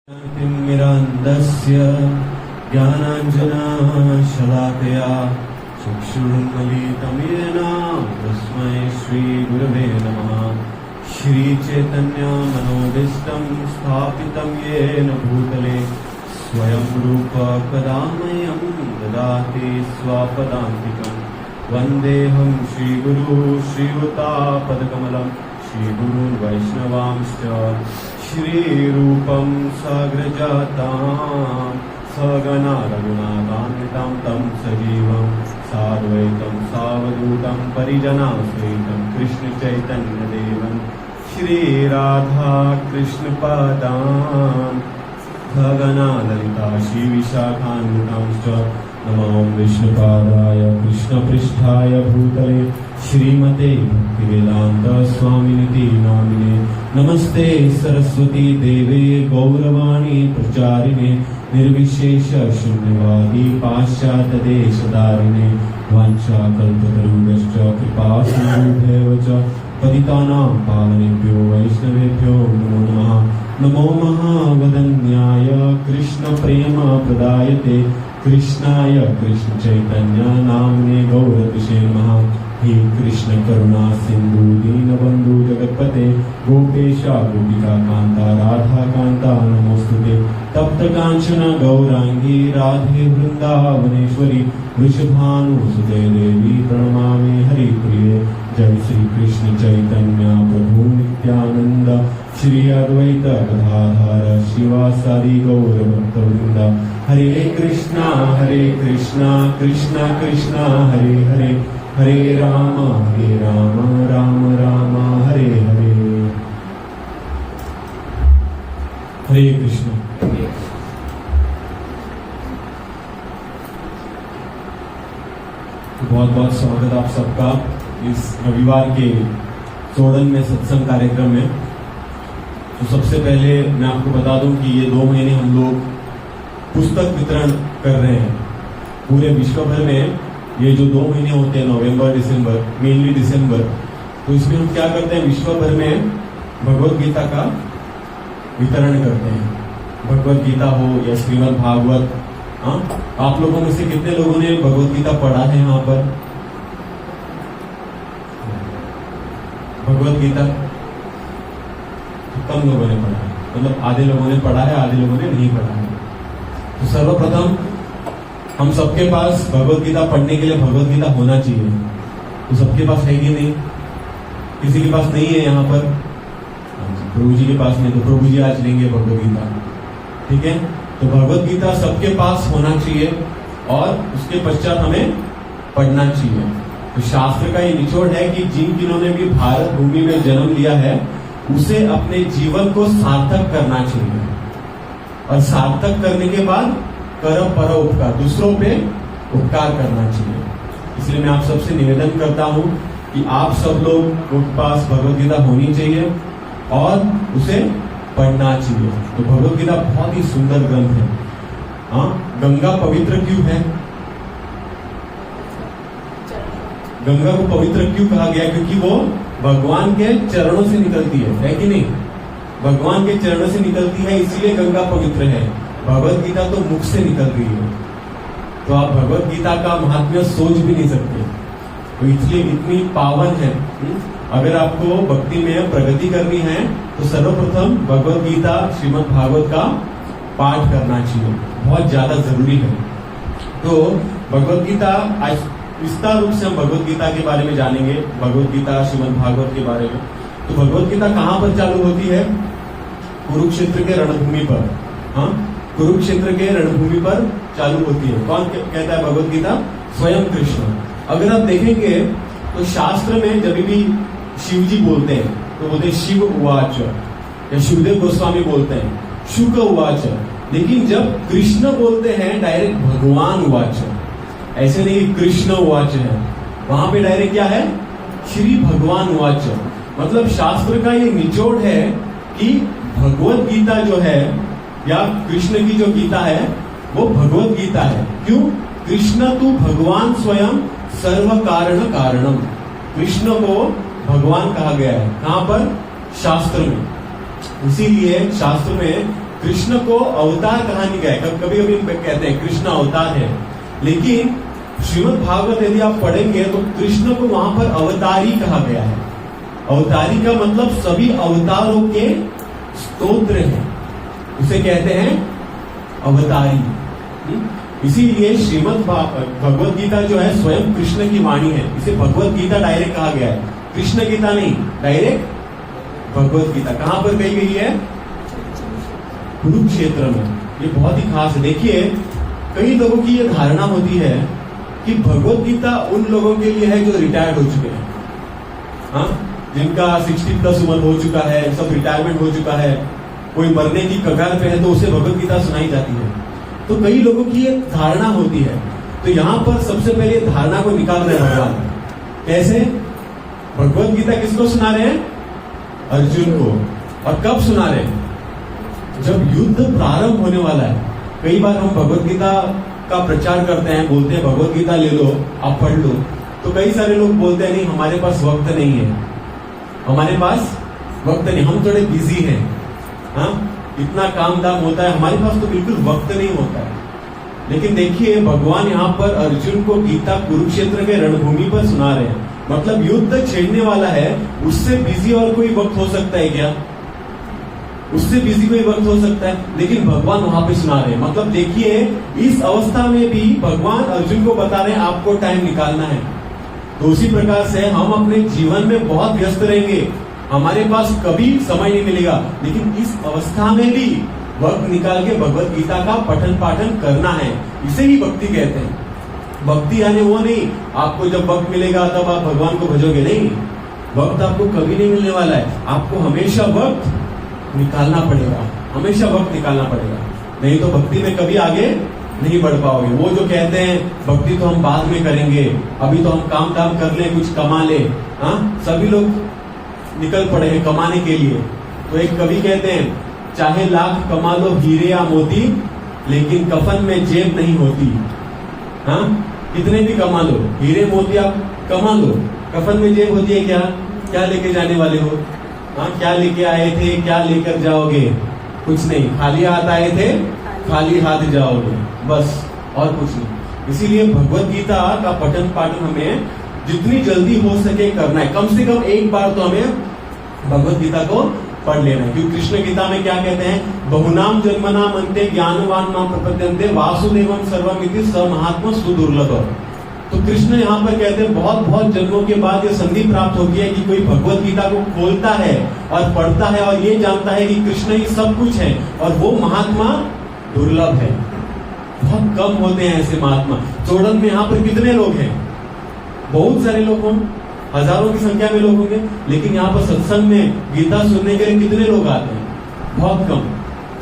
तिमिरान्धस्य ज्ञानाञ्जनशलाकया चक्षुरुन्मीलितं येन तस्मै श्रीगुरवे नमः। श्रीचैतन्यमनोभीष्टं स्थापितं येन भूतले स्वयं रूप कदा मह्यं ददाति स्वपदान्तिकं। वन्देऽहं श्रीगुरु श्रीयुतापदकमलं श्रीगुरून् वैष्णवांश्च श्रीरूपं साग्रजातां सगना रघुनाथान्वितं तं सजीवं साद्वैतं सावधूतं परिजनासहितं कृष्णचैतन्यदेवं श्रीराधा कृष्णपादान् सगना ललिता श्रीविशाखान्वितांश्च। नमो विष्णुपादाय कृष्णपृष्ठाय भूतले श्रीमते भक्तिवेदान्त स्वामिनिति नामिने। नमस्ते सरस्वती देवे गौरवाणी प्रचारिणे निर्विशेष शून्यवादी पाश्चात्यदेशधारिणे। वाञ्छाकल्पतरुभ्यश्च कृपासिन्धुभ्येव च पतितानां पावनेभ्यो वैष्णवेभ्यो नमो नमः। नमो महावदन्याय कृष्णप्रेमप्रदायते कृष्णाय कृष्णचैतन्य नाम्ने गौरतिषे नमः। हे कृष्ण करुणा सिंधु दीनबंधु जगत्पते गोपेशा गोपिका कांता राधा कांता नमोस्तुते। तप्त कांचन गौरांगी राधे वृंदावनेश्वरी वृषभानुसुते देवी प्रणमामि हरिप्रिये। जय श्री कृष्ण चैतन्य प्रभु नित्यानंद श्री अद्वैत गदाधर शिवासादि गौर भक्तवृंद। हरे कृष्णा कृष्णा कृष्णा हरे हरे हरे राम राम राम हरे हरे। हरे कृष्ण। बहुत बहुत स्वागत आप सबका इस रविवार के सोडन में सत्संग कार्यक्रम में। तो सबसे पहले मैं आपको बता दूं कि ये 2 महीने हम लोग पुस्तक वितरण कर रहे हैं पूरे विश्व भर में। ये जो 2 महीने होते हैं नवंबर दिसंबर, मेनली दिसंबर, तो इसमें हम क्या करते हैं, विश्व भर में भगवत गीता का वितरण करते हैं। भगवत गीता हो या श्रीमद् भागवत। आप लोगों में से कितने लोगों ने भगवत गीता पढ़ा है यहाँ पर? भगवत गीता कम लोगों ने पढ़ा है, मतलब आधे लोगों ने पढ़ा है, आधे लोगों ने नहीं पढ़ा है। तो सर्वप्रथम हम सबके पास भगवत गीता पढ़ने के लिए भगवत गीता होना चाहिए। तो सबके पास है कि नहीं? किसी के पास नहीं है यहाँ पर? प्रभु जी के पास नहीं, तो प्रभु जी आज लेंगे भगवत गीता। ठीक है, तो भगवत गीता सबके पास होना चाहिए और उसके पश्चात हमें पढ़ना चाहिए। तो शास्त्र का ये निचोड़ है कि जिन्होंने भी भारत भूमि में जन्म लिया है उसे अपने जीवन को सार्थक करना चाहिए, और सार्थक करने के बाद कर पर उपकार, दूसरों पे उपकार करना चाहिए। इसलिए मैं आप सबसे निवेदन करता हूं कि आप सब लोग के पास भगवत गीता होनी चाहिए और उसे पढ़ना चाहिए। तो भगवत गीता बहुत ही सुंदर ग्रंथ है। गंगा पवित्र क्यों है? गंगा को पवित्र क्यों कहा गया? क्योंकि वो भगवान के चरणों से निकलती है कि नहीं? भगवान के चरणों से निकलती है, इसलिए गंगा पवित्र है। भगवत गीता तो मुख से निकल रही है, तो आप भगवत गीता का महात्म्य सोच भी नहीं सकते। तो इसलिए इतनी पावन है। अगर आपको भक्ति में प्रगति करनी है तो सर्वप्रथम भगवत गीता श्रीमद् भागवत का पाठ करना चाहिए, बहुत ज्यादा जरूरी है। तो भगवत गीता आज विस्तार रूप से हम भगवत गीता के बारे में जानेंगे, भगवत गीता श्रीमद् भागवत के बारे में। तो भगवत गीता कहाँ पर चालू होती है? कुरुक्षेत्र के रणभूमि पर। कुरुक्षेत्र के रणभूमि पर चालू होती है। कौन कहता है भगवत गीता? स्वयं कृष्ण। अगर आप देखेंगे तो शास्त्र में जब भी शिव जी बोलते हैं तो बोलते हैं शिव उवाच, या शिवदेव गोस्वामी बोलते हैं शुक उवाच। लेकिन जब कृष्ण बोलते हैं डायरेक्ट भगवान उवाच, ऐसे नहीं कृष्ण उवाच है, वहां पे डायरेक्ट क्या है? श्री भगवान उवाच। मतलब शास्त्र का ये निचोड़ है कि भगवत गीता जो है या कृष्ण की जो गीता है वो भगवत गीता है। क्यों? कृष्ण तू भगवान स्वयं सर्व कारण कारणम। कृष्ण को भगवान कहा गया है। कहां पर? शास्त्र में। इसीलिए शास्त्र में कृष्ण को अवतार कहा नहीं गया है। कभी कभी हम कहते हैं कृष्ण अवतार है, लेकिन श्रीमद् भागवत यदि आप पढ़ेंगे तो कृष्ण को वहां पर अवतारी कहा गया है। अवतारी का मतलब सभी अवतारों के स्तोत्र है, उसे कहते हैं अवतारी। इसीलिए श्रीमद् भगवत गीता जो है स्वयं कृष्ण की वाणी है। इसे भगवत गीता डायरेक्ट कहा गया है, कृष्ण गीता नहीं, डायरेक्ट भगवत गीता। कहां पर कही गई है? कुरुक्षेत्र में। ये बहुत ही खास है। देखिए, कई लोगों की ये धारणा होती है कि भगवत गीता उन लोगों के लिए है जो रिटायर्ड हो चुके हैं, हाँ, जिनका 60+ उम्र हो चुका है, सब रिटायरमेंट हो चुका है, कोई मरने की कगार पे है तो उसे भगवत गीता सुनाई जाती है। तो कई लोगों की ये धारणा होती है। तो यहां पर सबसे पहले धारणा को निकाल रहे हैं भगवान। कैसे? भगवत गीता किसको सुना रहे हैं? अर्जुन को। और कब सुना रहे हैं? जब युद्ध प्रारंभ होने वाला है। कई बार हम भगवत गीता का प्रचार करते हैं, बोलते हैं भगवत गीता ले लो, आप पढ़ लो, तो कई सारे लोग बोलते हैं नहीं, हमारे पास वक्त नहीं है, हमारे पास वक्त नहीं, हम थोड़े बिजी हैं, हाँ, इतना काम धाम होता है, हमारे पास तो बिल्कुल वक्त नहीं होता है। लेकिन देखिए, भगवान यहाँ पर अर्जुन को गीता कुरुक्षेत्र के रणभूमि पर सुना रहे हैं। मतलब युद्ध छेड़ने वाला है, उससे बिजी और कोई वक्त हो सकता है क्या? उससे बिजी कोई वक्त हो सकता है, लेकिन भगवान वहां पे सुना रहे हैं। मतलब देखिए, इस अवस्था में भी भगवान अर्जुन को बता रहे हैं आपको टाइम निकालना है। तो उसी प्रकार से हम अपने जीवन में बहुत व्यस्त रहेंगे, हमारे पास कभी समय नहीं मिलेगा, लेकिन इस अवस्था में भी वक्त निकाल के भगवत गीता का पठन पाठन करना है। इसे ही भक्ति कहते हैं। भक्ति यानी वो नहीं आपको जब वक्त मिलेगा तब आप भगवान को भजोगे, नहीं, वक्त आपको कभी नहीं मिलने वाला है। आपको हमेशा वक्त निकालना पड़ेगा, हमेशा वक्त निकालना पड़ेगा, नहीं तो भक्ति में कभी आगे नहीं बढ़ पाओगे। वो जो कहते हैं भक्ति तो हम बाद में करेंगे, अभी तो हम काम काम कर ले, कुछ कमा ले, हाँ, सभी लोग निकल पड़े हैं कमाने के लिए। तो एक कवि कहते हैं, चाहे लाख कमा लो हीरे या मोती, लेकिन कफन में जेब नहीं होती। हाँ, कितने भी कमा लो, हीरे मोती आप कमा लो, कफन में जेब होती है क्या? क्या लेके जाने वाले हो? हाँ, क्या लेके आए थे, क्या लेकर जाओगे? कुछ नहीं, खाली हाथ आए थे, खाली हाथ जाओगे, बस, और कुछ नहीं। इसीलिए भगवत गीता का पठन पाठन हमें जितनी जल्दी हो सके करना है। कम से कम एक बार तो हमें भगवत गीता को पढ़ लेना है, क्योंकि कृष्ण गीता में क्या कहते हैं? बहुनाम जन्मनाम अन्ते ज्ञानवान नाम प्रपद्यन्ते वासुदेवम सर्वमिति स महात्मा सुदुर्लभ। तो कृष्ण यहाँ पर कहते हैं बहुत बहुत जन्मों के बाद ये संधि प्राप्त होती है कि कोई भगवत गीता को खोलता है और पढ़ता है और ये जानता है कि कृष्ण ही सब कुछ है, और वो महात्मा दुर्लभ है। बहुत कम होते हैं ऐसे महात्मा। चोड़न में यहाँ पर कितने लोग हैं? बहुत सारे लोग हों, हजारों की संख्या में लोग होंगे, लेकिन यहाँ पर सत्संग में गीता सुनने के लिए कितने लोग आते हैं? बहुत कम।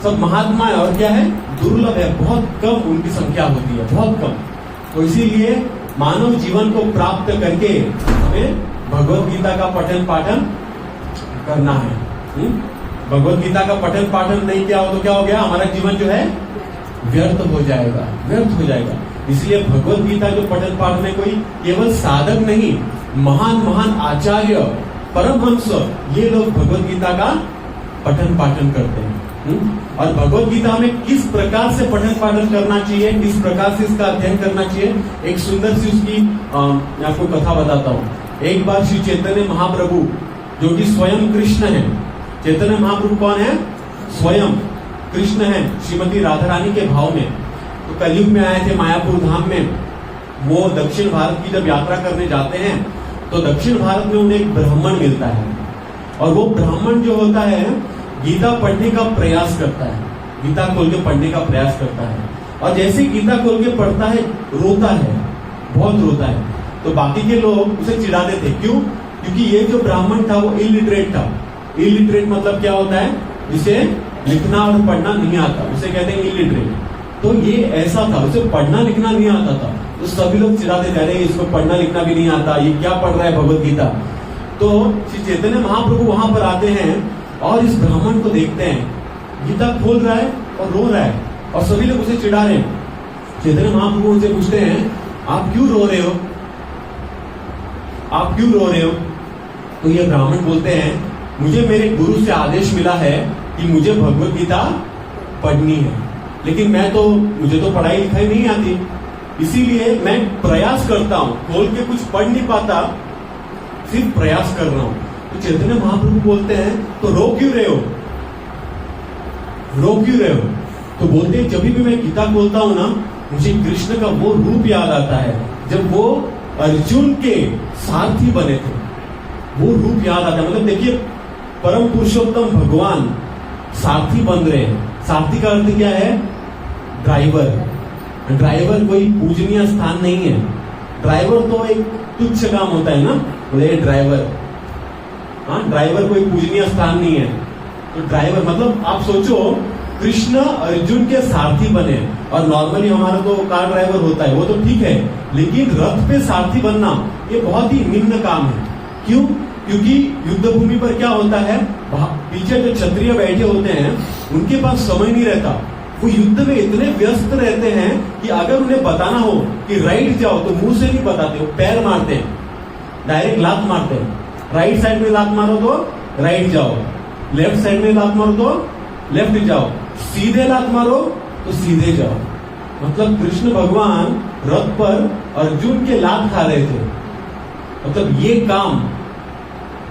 सब महात्मा है और क्या है? दुर्लभ है, बहुत कम उनकी संख्या होती है, बहुत कम। तो इसीलिए मानव जीवन को प्राप्त करके हमें भगवत गीता का पठन पाठन करना है। भगवत गीता का पठन पाठन नहीं किया हो तो क्या हो गया? हमारा जीवन जो है व्यर्थ हो जाएगा, व्यर्थ हो जाएगा। इसलिए भगवत गीता जो पठन पाठन है, कोई केवल साधक नहीं, महान महान आचार्य, परमहंस, ये लोग भगवत गीता का पठन पाठन करते हैं। और भगवत गीता में किस प्रकार से पठन पाठन करना चाहिए, किस प्रकार से इसका अध्ययन करना चाहिए, एक सुंदर सी उसकी मैं आपको कथा बताता हूँ। एक बार श्री चैतन्य महाप्रभु, जो कि स्वयं कृष्ण है, चैतन्य महाप्रभु कौन है? स्वयं कृष्ण है, श्रीमती राधा रानी के भाव में। तो कलयुग में आए थे मायापुर धाम में। वो दक्षिण भारत की जब यात्रा करने जाते हैं तो दक्षिण भारत में उन्हें एक ब्राह्मण मिलता है, और वो ब्राह्मण जो होता है गीता पढ़ने का प्रयास करता है, गीता खोल के पढ़ने का प्रयास करता है, और जैसे गीता खोल के पढ़ता है रोता है, बहुत रोता है। तो बाकी के लोग उसे चिढ़ाते थे। क्यों? क्योंकि ये जो ब्राह्मण था वो इलिटरेट था। इलिटरेट मतलब क्या होता है? जिसे लिखना और पढ़ना नहीं आता, उसे कहते हैं इलिटरेट। तो ये ऐसा था, उसे पढ़ना लिखना नहीं आता था, तो सभी लोग चिढ़ाते थे, अरे इसको पढ़ना लिखना भी नहीं आता, ये क्या पढ़ रहा है भगवत गीता। तो श्री चैतन्य महाप्रभु वहां पर आते हैं और इस ब्राह्मण को देखते हैं, गीता खोल रहा है और रो रहा है, और सभी लोग उसे चिढ़ा रहे हैं। चैतन्य महाप्रभु उनसे पूछते हैं, आप क्यों रो रहे हो? आप क्यों रो रहे हो? तो ये ब्राह्मण बोलते हैं, मुझे मेरे गुरु से आदेश मिला है कि मुझे भगवत गीता पढ़नी है, लेकिन मुझे तो पढ़ाई लिखाई नहीं आती, इसीलिए मैं प्रयास करता हूं, खोल के कुछ पढ़ नहीं पाता, सिर्फ प्रयास कर रहा हूं। तो चैतन्य महाप्रभु बोलते हैं तो रो क्यों रहे हो, रो क्यों रहे हो? तो बोलते हैं जब भी मैं गीता खोलता हूं ना, मुझे कृष्ण का वो रूप याद आता है जब वो अर्जुन के सारथी बने थे, वो रूप याद आता है। मतलब देखिए, परम पुरुषोत्तम भगवान सारथी बन रहे हैं। सारथी का अर्थ क्या है? ड्राइवर। ड्राइवर कोई पूजनीय स्थान नहीं है, ड्राइवर तो एक तुच्छ काम होता है ना, बोले ड्राइवर। हाँ, ड्राइवर कोई पूजनीय स्थान नहीं है। तो ड्राइवर मतलब आप सोचो, कृष्ण अर्जुन के सारथी बने, और नॉर्मली हमारा तो कार ड्राइवर होता है, वो तो ठीक है, लेकिन रथ पे सारथी बनना ये बहुत ही निम्न काम है। क्यों? क्योंकि युद्ध भूमि पर क्या होता है, पीछे जो क्षत्रिय बैठे होते हैं उनके पास समय नहीं रहता, वो युद्ध में इतने व्यस्त रहते हैं कि अगर उन्हें बताना हो कि राइट जाओ तो मुंह से नहीं बताते, वो पैर मारते हैं, डायरेक्ट लात मारते हैं। राइट साइड में लात मारो तो राइट जाओ, लेफ्ट साइड में लात मारो तो लेफ्ट जाओ, सीधे लात मारो तो सीधे जाओ। मतलब कृष्ण भगवान रथ पर अर्जुन के लात खा रहे थे, मतलब ये काम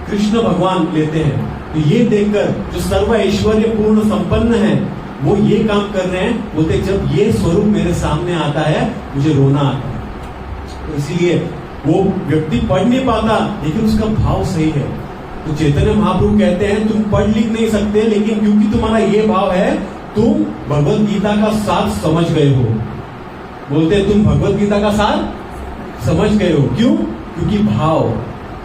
कृष्ण भगवान लेते हैं। तो ये देखकर जो सर्व ऐश्वर्य पूर्ण संपन्न है वो ये काम कर रहे हैं, बोलते जब ये स्वरूप मेरे सामने आता है मुझे रोना आता है। तो इसीलिए वो व्यक्ति पढ़ नहीं पाता, लेकिन उसका भाव सही है। तो चैतन्य महाप्रभु कहते हैं तुम पढ़ लिख नहीं सकते, लेकिन क्योंकि तुम्हारा ये भाव है, तुम भगवत गीता का सार समझ गए हो। बोलते हैं तुम भगवत गीता का सार समझ गए हो। क्यों? क्योंकि भाव,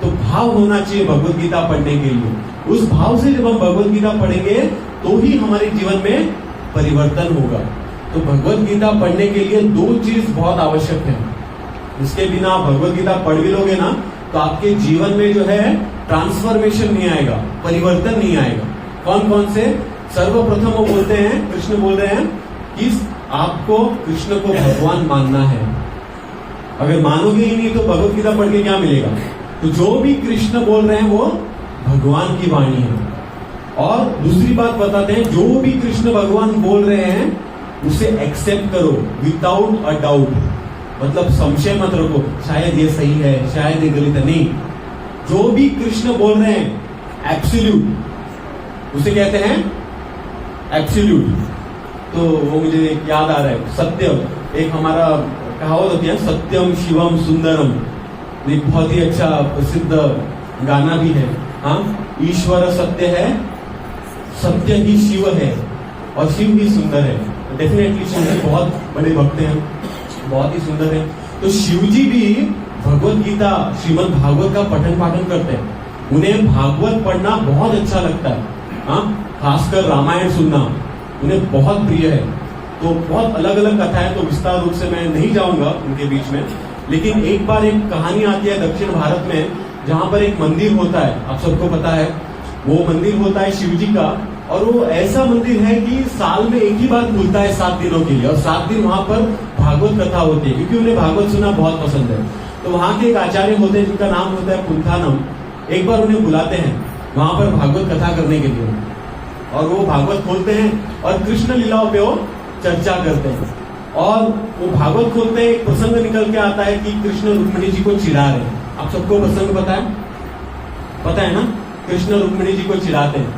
तो भाव होना चाहिए भगवत गीता पढ़ने के लिए। उस भाव से जब हम भगवत गीता पढ़ेंगे तो ही हमारे जीवन में परिवर्तन होगा। तो भगवत गीता पढ़ने के लिए दो चीज बहुत आवश्यक है, इसके बिना आप भगवत गीता पढ़ भी लोगे ना तो आपके जीवन में जो है ट्रांसफॉर्मेशन नहीं आएगा, परिवर्तन नहीं आएगा। कौन कौन से? सर्वप्रथम वो बोलते हैं, कृष्ण बोल रहे हैं कि आपको कृष्ण को भगवान मानना है। अगर मानोगे ही नहीं तो भगवत गीता पढ़ के क्या मिलेगा? तो जो भी कृष्ण बोल रहे हैं वो भगवान की वाणी है। और दूसरी बात बताते हैं, जो भी कृष्ण भगवान बोल रहे हैं उसे एक्सेप्ट करो विदाउट अ डाउट। मतलब संशय मत रखो, शायद ये सही है, शायद ये गलत है, नहीं। जो भी कृष्ण बोल रहे हैं एब्सोल्यूट, उसे कहते हैं एब्सोल्यूट। तो वो मुझे याद आ रहा है, सत्यम, एक हमारा कहावत होती है, सत्यम शिवम सुंदरम, एक बहुत ही अच्छा प्रसिद्ध गाना भी है। हाँ, ईश्वर सत्य है, सत्य ही शिव है, और शिव ही सुंदर है। डेफिनेटली शिव जी बहुत बड़े भक्त हैं, बहुत ही सुंदर है। तो शिव जी भी भगवत गीता, श्रीमद् भागवत का पठन पाठन करते हैं। उन्हें भागवत पढ़ना बहुत अच्छा लगता है। हाँ, खासकर रामायण सुनना उन्हें बहुत प्रिय है। तो बहुत अलग अलग कथाएं, तो विस्तार रूप से मैं नहीं जाऊंगा उनके बीच में, लेकिन एक बार एक कहानी आती है दक्षिण भारत में, जहां पर एक मंदिर होता है, आप सबको पता है। वो मंदिर होता है शिव जी का, और वो ऐसा मंदिर है कि साल में एक ही बार खुलता है 7 दिनों के लिए, और 7 दिन वहां पर भागवत कथा होती है, क्योंकि उन्हें भागवत सुनना बहुत पसंद है। तो वहां के एक आचार्य होते हैं जिनका नाम होता है पुंथानम, एक बार उन्हें बुलाते हैं वहां पर भागवत कथा करने के लिए, और वो भागवत खोलते हैं और कृष्ण लीलाओं पे वो चर्चा करते हैं। और वो भागवत खोलते हैं, एक प्रसंग निकल के आता है कि कृष्ण रुक्मिणी जी को चिढ़ा रहे हैं। आप सबको प्रसंग पता है ना? कृष्ण रुक्मिणी जी को चिढ़ाते हैं,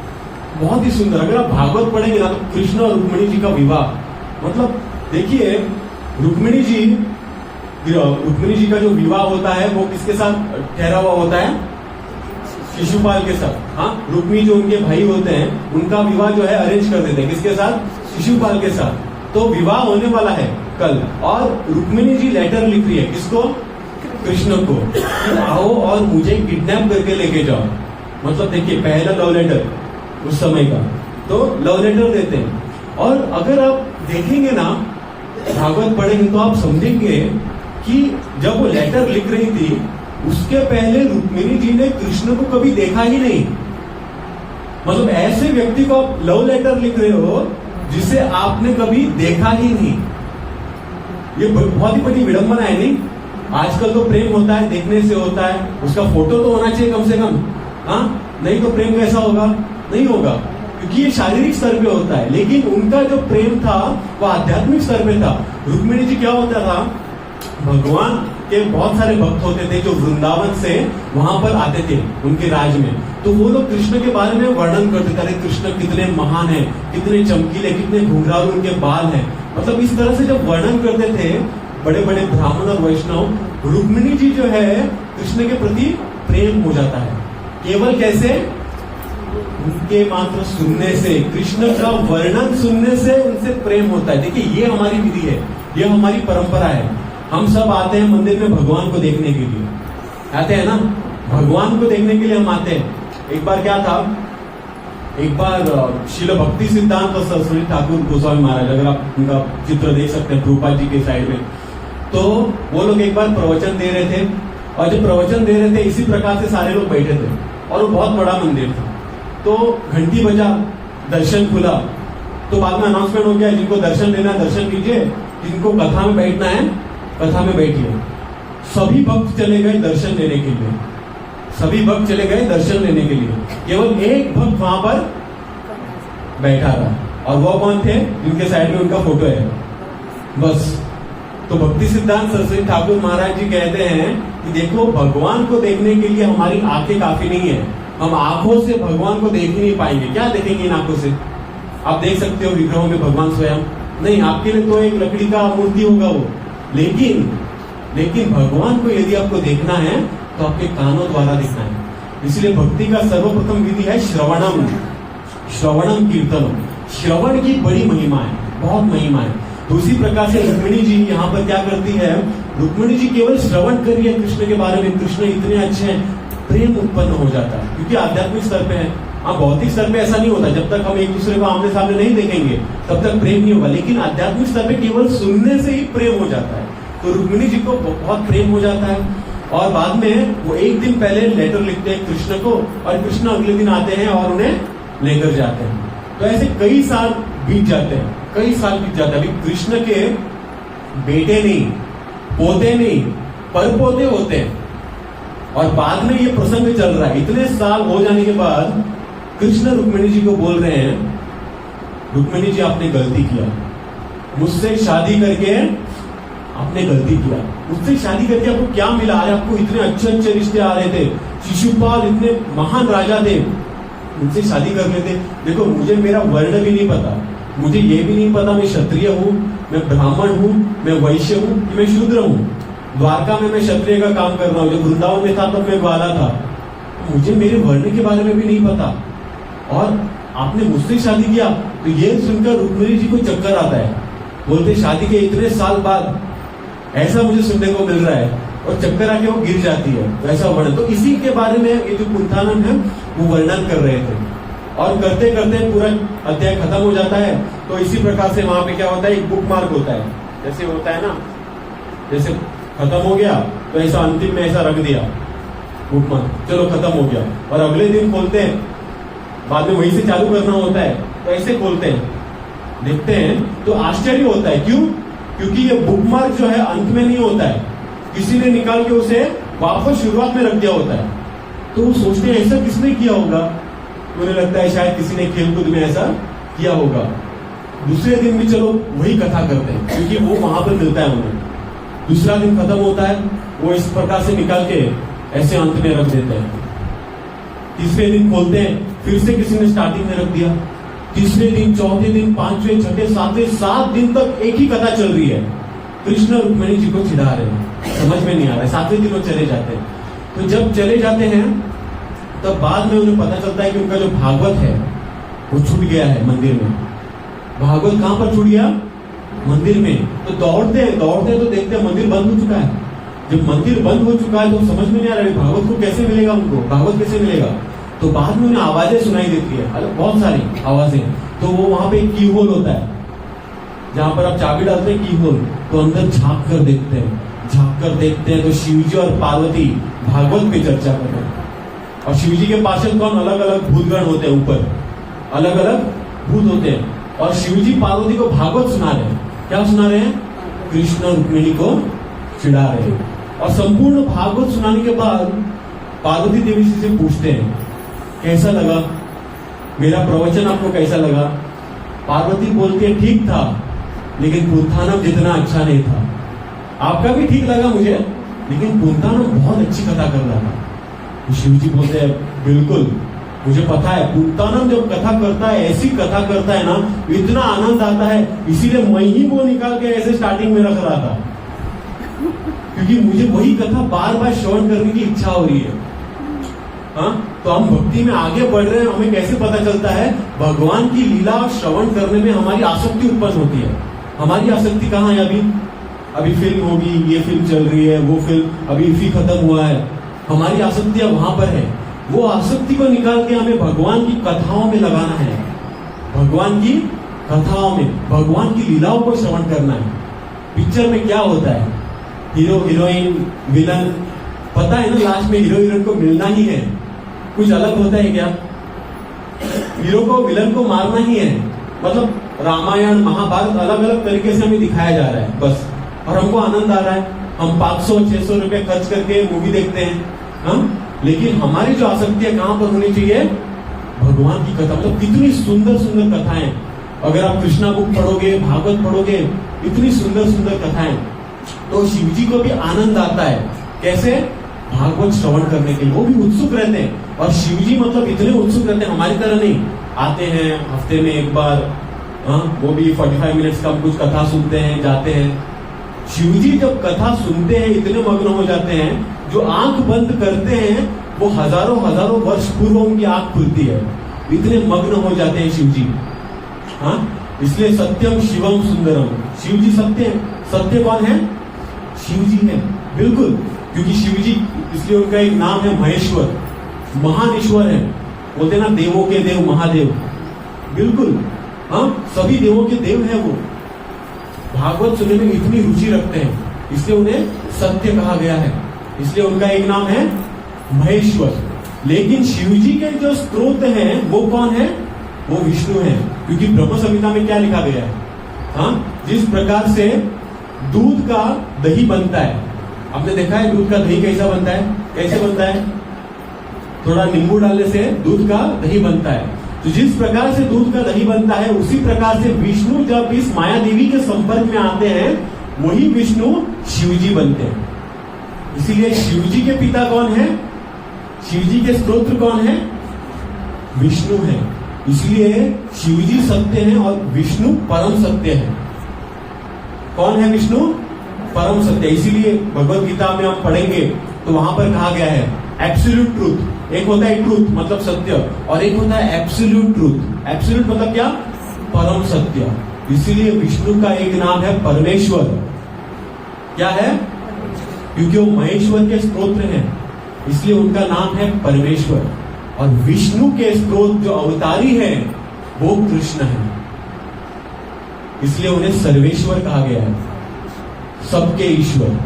बहुत ही सुंदर। अगर आप भागवत पढ़ेंगे ना तो कृष्ण और रुक्मिणी जी का विवाह, मतलब देखिए, रुक्मिणी जी का जो विवाह होता है वो किसके साथ ठहरा हुआ होता है? शिशुपाल के साथ। हाँ, रुक्मिणी जो उनके भाई होते हैं उनका विवाह जो है अरेंज कर देते हैं, किसके साथ? शिशुपाल के साथ। तो विवाह होने वाला है कल, और रुक्मिणी जी लेटर लिख रही है, किसको? कृष्ण को, कि आओ और मुझे किडनैप करके लेके जाओ। मतलब देखिए, पहला लव लेटर उस समय का, तो लव लेटर देते हैं। और अगर आप देखेंगे ना, भागवत पढ़ेंगे तो आप समझेंगे कि जब वो लेटर लिख रही थी उसके पहले रुक्मिणी जी ने कृष्ण को कभी देखा ही नहीं। मतलब ऐसे व्यक्ति को आप लव लेटर लिख रहे हो जिसे आपने कभी देखा ही नहीं। ये बहुत ही बड़ी विडंबना है, नहीं? आजकल तो प्रेम होता है देखने से होता है, उसका फोटो तो होना चाहिए कम से कम। हाँ, नहीं तो प्रेम कैसा होगा? नहीं होगा। क्योंकि ये शारीरिक स्तर पे होता है, लेकिन उनका जो प्रेम था वो आध्यात्मिक स्तर पे था। रुक्मिणी जी क्या होता था, भगवान के बहुत सारे भक्त होते थे जो वृंदावन से वहां पर आते थे उनके राज में, तो वो लोग कृष्ण के बारे में वर्णन करते थे, अरे कृष्ण कितने महान है, कितने चमकीले, कितने घुंघरालू उनके बाल हैं। मतलब इस तरह से जब वर्णन करते थे बड़े बड़े ब्राह्मण और वैष्णव, रुक्मिणी जी जो है कृष्ण के प्रति प्रेम हो जाता है। केवल कैसे, उनके मात्र सुनने से, कृष्ण का वर्णन सुनने से उनसे प्रेम होता है। देखिए ये हमारी विधि है, ये हमारी परंपरा है। हम सब आते हैं मंदिर में भगवान को देखने के लिए, आते हैं ना, भगवान को देखने के लिए हम आते हैं। एक बार क्या था, एक बार श्रील भक्ति सिद्धांत और सरस्वती ठाकुर गोस्वामी महाराज, अगर आप उनका चित्र देख सकते हैं प्रभुपाद जी के साइड में, तो वो लोग एक बार प्रवचन दे रहे थे, और जब प्रवचन दे रहे थे इसी प्रकार से सारे लोग बैठे थे, और वो बहुत बड़ा मंदिर था। तो घंटी बजा, दर्शन खुला, तो बाद में अनाउंसमेंट हो गया, जिनको दर्शन लेना है दर्शन कीजिए, जिनको कथा में बैठना है कथा में बैठिए। सभी भक्त चले गए दर्शन लेने के लिए, सभी भक्त चले गए दर्शन लेने के लिए, केवल एक भक्त वहां पर बैठा रहा, और वो कौन थे, जिनके साइड में उनका फोटो है, बस। तो भक्ति सिद्धांत सरस्वती ठाकुर महाराज जी कहते हैं कि देखो, भगवान को देखने के लिए हमारी आंखें काफी नहीं है, हम आंखों से भगवान को देख ही नहीं पाएंगे। क्या देखेंगे इन आंखों से? आप देख सकते हो विग्रहों में भगवान स्वयं नहीं, आपके लिए तो एक लकड़ी का मूर्ति होगा वो, लेकिन भगवान को यदि आपको देखना है तो आपके कानों द्वारा देखना है। इसलिए भक्ति का सर्वप्रथम विधि है श्रवणम, श्रवणम कीर्तनम। श्रवण की बड़ी महिमा है, बहुत महिमा है। तो उसी प्रकार से रुक्मिणी जी यहाँ पर क्या करती है, रुक्मिणी जी केवल श्रवण कर रही है कृष्ण के बारे में, कृष्ण इतने अच्छे हैं, प्रेम उत्पन्न हो जाता है, क्योंकि आध्यात्मिक स्तर पे है। हाँ, भौतिक स्तर पे ऐसा नहीं होता, जब तक हम एक दूसरे को आमने सामने नहीं देखेंगे तब तक प्रेम नहीं होगा, लेकिन आध्यात्मिक स्तर पे केवल सुनने से ही प्रेम हो जाता है। तो रुक्मिणी जी को बहुत प्रेम हो जाता है, और बाद में वो एक दिन पहले लेटर लिखते हैं कृष्ण को, और कृष्ण अगले दिन आते हैं और उन्हें लेकर जाते हैं। तो ऐसे कई साल बीत जाते हैं, कई साल बीत जाते हैं। अभी कृष्ण के बेटे नहीं, पोते नहीं, परपोते होते हैं, और बाद में ये प्रसंग चल रहा है। इतने साल हो जाने के बाद कृष्ण रुक्मिणी जी को बोल रहे हैं, रुक्मिणी जी आपने गलती किया, मुझसे शादी करके आपने गलती किया, मुझसे शादी करके आपको क्या मिला? अरे आपको इतने अच्छे अच्छे रिश्ते आ रहे थे, शिशुपाल इतने महान राजा थे, मुझसे शादी कर लेते। देखो, मुझे मेरा वर्ण भी नहीं पता, मुझे ये भी नहीं पता मैं क्षत्रिय हूँ, मैं ब्राह्मण हूँ, मैं वैश्य हूँ, मैं शूद्र हूँ। द्वारका में मैं क्षत्रिय का काम कर रहा हूँ, जब वृंदावन में था तब मैं ग्वाला था, मुझे मेरे वर्ण के बारे में भी नहीं पता, और आपने मुझसे शादी किया। तो ये सुनकर रुक्मिणी जी को चक्कर आता है, बोलते शादी के इतने साल बाद ऐसा मुझे सुनने को मिल रहा है, और चक्कर आके वो गिर जाती है, वैसा वर्णन। तो इसी के बारे में ये जो कुंथानन है वो वर्णन कर रहे थे, और करते करते पूरा अध्याय खत्म हो जाता है। तो इसी प्रकार से वहां पे क्या होता है, एक बुक मार्क होता है, जैसे होता है ना, जैसे खत्म हो गया तो ऐसा अंतिम में ऐसा रख दिया बुक मार्क, चलो खत्म हो गया, और अगले दिन खोलते हैं, बाद में वहीं से चालू करना होता है, तो ऐसे खोलते हैं, देखते हैं तो आश्चर्य होता है। क्यों? क्योंकि ये बुक मार्क जो है अंत में नहीं होता है, किसी ने निकाल के उसे वापस शुरुआत में रख दिया होता है। तो वो सोचते हैं ऐसा किसने किया होगा, उन्हें लगता है शायद किसी ने खेलकूद में ऐसा किया होगा। दूसरे दिन भी चलो वही कथा करते हैं, क्योंकि वो वहां पर मिलता है उन्हें। दूसरा दिन खत्म होता है, वो इस प्रकार से निकाल के ऐसे अंत में रख देते हैं। तीसरे दिन खोलते हैं, फिर से किसी ने स्टार्टिंग में रख दिया। तीसरे दिन, चौथे दिन, पांचवें, छठे, सातवें, 7 दिन तक एक ही कथा चल रही है, कृष्ण रुक्मिणी जी को चिढ़ा रहे हैं, समझ में नहीं आ रहा है। 7वें दिन वो चले जाते हैं। तो जब चले जाते हैं तब बाद में उन्हें पता चलता है कि उनका जो भागवत है वो छूट गया है मंदिर में। भागवत कहां पर छूट गया? मंदिर में। तो दौड़ते हैं तो देखते हैं मंदिर बंद हो चुका है। जब मंदिर बंद हो चुका है तो समझ में नहीं आ रहा है भागवत को कैसे मिलेगा, उनको भागवत कैसे मिलेगा। तो बाद में उन्हें आवाजें सुनाई देती है, बहुत सारी आवाजें। तो वो वहां पे एक की होल होता है, जहां पर आप चाबी डालते हैं की होल, तो अंदर झांक कर देखते हैं तो शिवजी और पार्वती भागवत पे चर्चा कर रहे हैं। और शिवजी के पार्षद कौन? अलग अलग भूतगण होते हैं, ऊपर अलग अलग भूत होते हैं, और शिवजी पार्वती को भागवत सुना रहे हैं। क्या सुना रहे हैं? कृष्ण रुक्मिणी को चिढ़ा रहे हैं। और संपूर्ण भागवत सुनाने के बाद पार्वती देवी से पूछते हैं कैसा लगा, मेरा प्रवचन आपको कैसा लगा? पार्वती बोलती है ठीक था, लेकिन पुंथानम जितना अच्छा नहीं था। आपका भी ठीक लगा मुझे, लेकिन पुंथानम बहुत अच्छी कथा कर रहा था। शिव जी बोलते हैं बिल्कुल, मुझे पता है पुंथानम जब कथा करता है, ऐसी कथा करता है ना, इतना आनंद आता है, इसीलिए मैं ही वो निकाल के ऐसे स्टार्टिंग में रख रहा था, क्योंकि मुझे वही कथा बार बार श्रवण करने की इच्छा हो रही है। हाँ, तो हम भक्ति में आगे बढ़ रहे हैं। हमें कैसे पता चलता है? भगवान की लीला श्रवण करने में हमारी आसक्ति उत्पन्न होती है। हमारी आसक्ति कहाँ है? अभी फिल्म होगी, ये फिल्म चल रही है, वो फिल्म अभी इफी खत्म हुआ है, हमारी आसक्तियां वहां पर है। वो आसक्ति को निकाल के हमें भगवान की कथाओं में लगाना है, भगवान की कथाओं में, भगवान की लीलाओं को श्रवण करना है। पिक्चर में क्या होता है? हीरो हीरोइन विलन, पता है ना लास्ट में हीरो हीरोइन को मिलना ही है। कुछ अलग होता है क्या? हीरो को विलन को मारना ही है। मतलब रामायण महाभारत अलग अलग तरीके से हमें दिखाया जा रहा है बस, और हमको आनंद आ रहा है। हम 500-600 रुपए खर्च करके मूवी देखते हैं। हम लेकिन हमारी जो आसक्ति है कहां पर होनी चाहिए? भगवान की कथा। मतलब कितनी सुंदर सुंदर कथाएं, अगर आप कृष्णा बुक पढ़ोगे, भागवत पढ़ोगे, इतनी सुंदर सुंदर कथाएं, तो शिव जी को भी आनंद आता है। कैसे? भागवत श्रवण करने के लिए वो भी उत्सुक रहते हैं। और शिव जी मतलब इतने उत्सुक रहते हैं, हमारी तरह नहीं। आते हैं हफ्ते में एक बार, वो भी 45 मिनट्स का कुछ कथा सुनते हैं, जाते हैं। शिव जी जब कथा सुनते हैं इतने मग्न हो जाते हैं, जो आंख बंद करते हैं वो हजारों हजारों वर्ष पूर्व उनकी आंख खुलती है, इतने मग्न हो जाते हैं शिव जी। हाँ, इसलिए सत्यम शिवम सुंदरम, शिव जी सत्य है। सत्य कौन है? शिव जी है, बिल्कुल। क्योंकि शिव जी, इसलिए उनका एक नाम है महेश्वर, महान ईश्वर है। बोलते ना देवों के देव महादेव, बिल्कुल। हाँ, सभी देवों के देव है वो। भागवत सुनने में इतनी रुचि रखते हैं, इसलिए उन्हें सत्य कहा गया है। इसलिए उनका एक नाम है महेश्वर। लेकिन शिव जी के जो स्त्रोत हैं वो कौन है? वो विष्णु है। क्योंकि ब्रह्म संहिता में क्या लिखा गया है? हाँ, जिस प्रकार से दूध का दही बनता है, आपने देखा है दूध का दही कैसा बनता है? कैसे बनता है? थोड़ा नींबू डालने से दूध का दही बनता है। तो जिस प्रकार से दूध का दही बनता है, उसी प्रकार से विष्णु जब इस माया देवी के संपर्क में आते हैं, वही विष्णु शिव जी बनते हैं। इसीलिए शिव जी के पिता कौन है? शिव जी के स्तोत्र कौन है? विष्णु है। इसलिए शिव जी सत्य हैं और विष्णु परम सत्य है। कौन है विष्णु? परम सत्य। इसीलिए भगवत गीता में हम पढ़ेंगे तो वहां पर कहा गया है एब्सोल्यूट ट्रूथ। एक होता है ट्रूथ मतलब सत्य, और एक होता है एब्सोल्यूट ट्रूथ। एब्सोल्यूट मतलब क्या? परम सत्य। इसीलिए विष्णु का एक नाम है परमेश्वर। क्या है? क्योंकि वो महेश्वर के स्तोत्र हैं, इसलिए उनका नाम है परमेश्वर। और विष्णु के स्त्रोत जो अवतारी हैं वो कृष्ण है, इसलिए उन्हें सर्वेश्वर कहा गया है, सबके ईश्वर।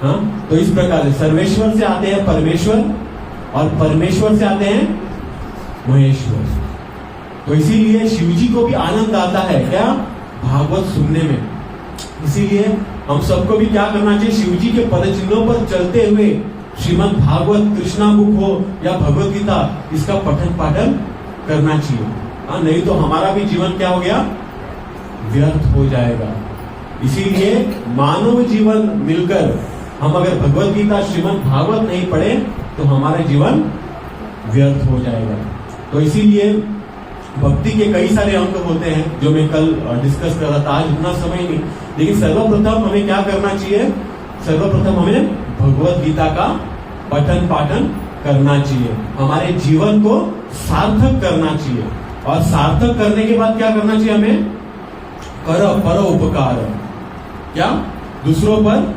हाँ, तो इस प्रकार से सर्वेश्वर से आते हैं परमेश्वर, और परमेश्वर से आते हैं महेश्वर। तो इसीलिए शिव जी को भी आनंद आता है क्या? भागवत सुनने में। इसीलिए हम सबको भी क्या करना चाहिए? शिव जी के पद चिन्हों पर चलते हुए श्रीमद् भागवत, कृष्णा बुक हो या भगवत गीता, इसका पठन पाठन करना चाहिए। हाँ, नहीं तो हमारा भी जीवन क्या हो गया? व्यर्थ हो जाएगा। इसीलिए मानव जीवन मिलकर हम अगर भगवत गीता, श्रीमद् भागवत नहीं पढ़े तो हमारा जीवन व्यर्थ हो जाएगा। तो इसीलिए भक्ति के कई सारे अंग होते हैं जो मैं कल डिस्कस कर रहा था, आज उतना समय नहीं। लेकिन सर्वप्रथम हमें क्या करना चाहिए? सर्वप्रथम हमें भगवत गीता का पठन पाठन करना चाहिए, हमारे जीवन को सार्थक करना चाहिए। और सार्थक करने के बाद क्या करना चाहिए हमें? कर पर उपकार। क्या? दूसरों पर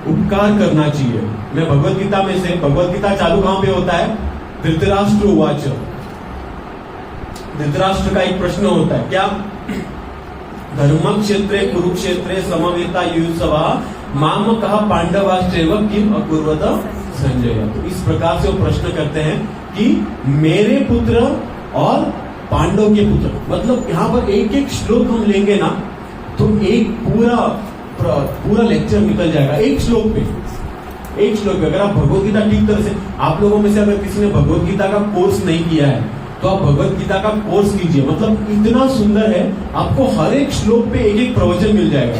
उपकार करना चाहिए। मैं भगवत गीता में से, भगवत गीता चालू कहां पे होता है? धृतराष्ट्र उवाच। धृतराष्ट्र का एक प्रश्न होता है, क्या? धर्म क्षेत्रे कुरुक्षेत्रे समवेता युयुत्सवा माम कहा पांडवाश्चैव किम अकुर्वत संजय। तो इस प्रकार से वो प्रश्न करते हैं कि मेरे पुत्र और पांडव के पुत्र, मतलब यहाँ पर एक एक श्लोक हम लेंगे ना तो एक पूरा लेक्चर निकल जाएगा एक श्लोक पे। एक श्लोक पे अगर आप भगवत गीता ठीक तरह से, आप लोगों में से अगर किसी ने भगवत गीता का कोर्स नहीं किया है तो तो आप भगवत गीता का कोर्स कीजिए, मतलब इतना सुंदर है, आपको हर एक श्लोक पे एक एक प्रवचन मिल जाएगा।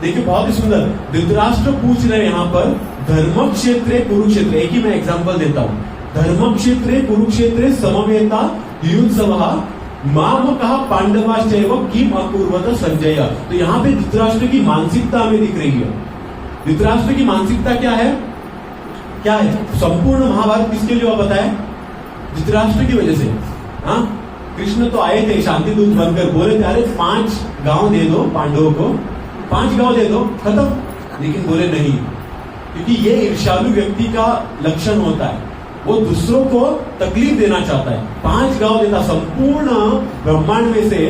देखिए बहुत ही सुंदर। धृतराष्ट्र पूछ रहे हैं यहाँ पर, धर्म क्षेत्रे कुरुक्षेत्र, एक ही मैं एग्जांपल देता हूँ, धर्म क्षेत्रे कुरुक्षेत्रे समवेता युत्सवः माम कहा पांडवाश्चैव किम अकुर्वत संजय। तो यहाँ पे धृतराष्ट्र की मानसिकता हमें दिख रही है। धृतराष्ट्र की मानसिकता क्या है? क्या है? संपूर्ण महाभारत किसके लिए हुआ पता है? धृतराष्ट्र की वजह से। हाँ, कृष्ण तो आए थे शांति दूत बनकर, बोले थे अरे 5 गांव दे दो पांडवों को, 5 गांव दे दो, खत्म। लेकिन बोले नहीं, क्योंकि ये ईर्ष्यालु व्यक्ति का लक्षण होता है, वो दूसरों को तकलीफ देना चाहता है। 5 गांव देता, संपूर्ण ब्रह्मांड में से,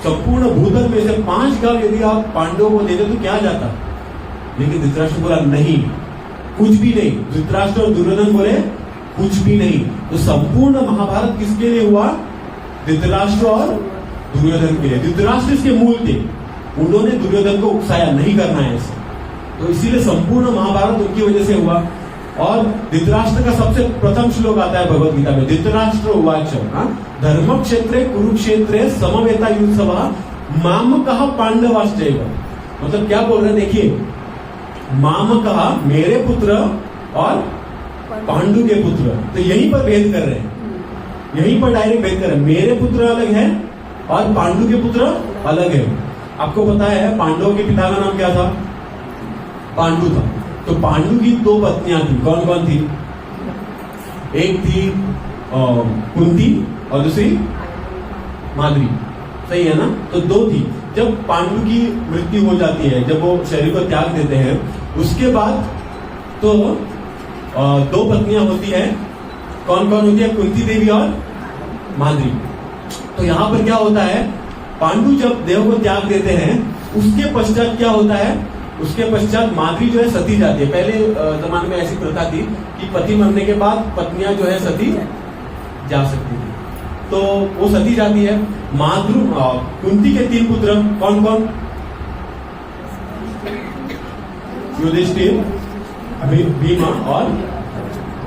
संपूर्ण भूतल में से 5 गांव यदि आप पांडवों को देते तो क्या जाता? लेकिन धृतराष्ट्र बोला नहीं, कुछ भी नहीं। धृतराष्ट्र और दुर्योधन बोले कुछ भी नहीं। तो संपूर्ण महाभारत किसके लिए हुआ? धृतराष्ट्र और दुर्योधन के लिए। धृतराष्ट्र इसके मूल थे, उन्होंने दुर्योधन को उकसाया नहीं करना है ऐसे, तो इसीलिए संपूर्ण महाभारत उनकी वजह से हुआ। और धृतराष्ट्र का सबसे प्रथम श्लोक आता है भगवत गीता में, धृतराष्ट्र उवाच धर्म क्षेत्रे कुरुक्षेत्रे समवेता युत्सवः माम कहा पांडवाश्चैव। मतलब क्या बोल रहे हैं देखिए, माम कहा मेरे पुत्र और पांडु के पुत्र, तो यहीं पर भेद कर रहे हैं, यहीं पर डायरेक्ट भेद कर रहे हैं। मेरे पुत्र अलग है और पांडु के पुत्र अलग है। आपको पता है पांडवों के पिता का नाम क्या था? पांडु था। तो पांडु की 2 पत्नियां थी, कौन कौन थी? एक थी कुंती और दूसरी माद्री, सही है ना? तो 2 थी। जब पांडु की मृत्यु हो जाती है, जब वो शरीर को त्याग देते हैं, उसके बाद तो 2 पत्नियां होती है। कौन कौन होती है? कुंती देवी और माद्री। तो यहां पर क्या होता है, पांडु जब देव को त्याग देते हैं, उसके पश्चात क्या होता है? उसके पश्चात माद्री जो है सती जाती है। पहले जमाने में ऐसी प्रथा थी कि पति मरने के बाद पत्नियां जो है सती जा सकती थी, तो वो सती जाती है। कुंती के 3 पुत्र कौन कौन? युधिष्ठिर, भीमा और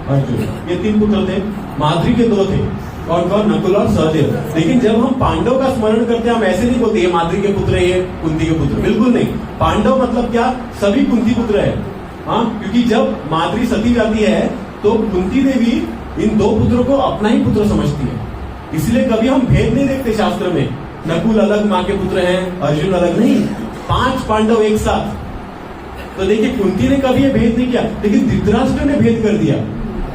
अर्जुन, ये 3 पुत्र थे। माद्री के 2 थे, कौन कौन? नकुल और सहदेव। लेकिन जब हम पांडव का स्मरण करते हैं, हम ऐसे नहीं बोलते ये माद्री के पुत्र है, ये कुंती के पुत्र, बिल्कुल नहीं। पांडव मतलब क्या? सभी कुंती पुत्र है। हाँ, क्योंकि जब माद्री सती जाती है तो कुंती देवी इन 2 पुत्रों को अपना ही पुत्र समझती है, इसलिए कभी हम भेद नहीं देखते शास्त्र में, नकुल अलग माँ के पुत्र हैं, अर्जुन अलग नहीं, 5 पांडव एक साथ। तो देखिए कुंती ने कभी ये भेद नहीं किया, लेकिन धृतराष्ट्र ने भेद कर दिया।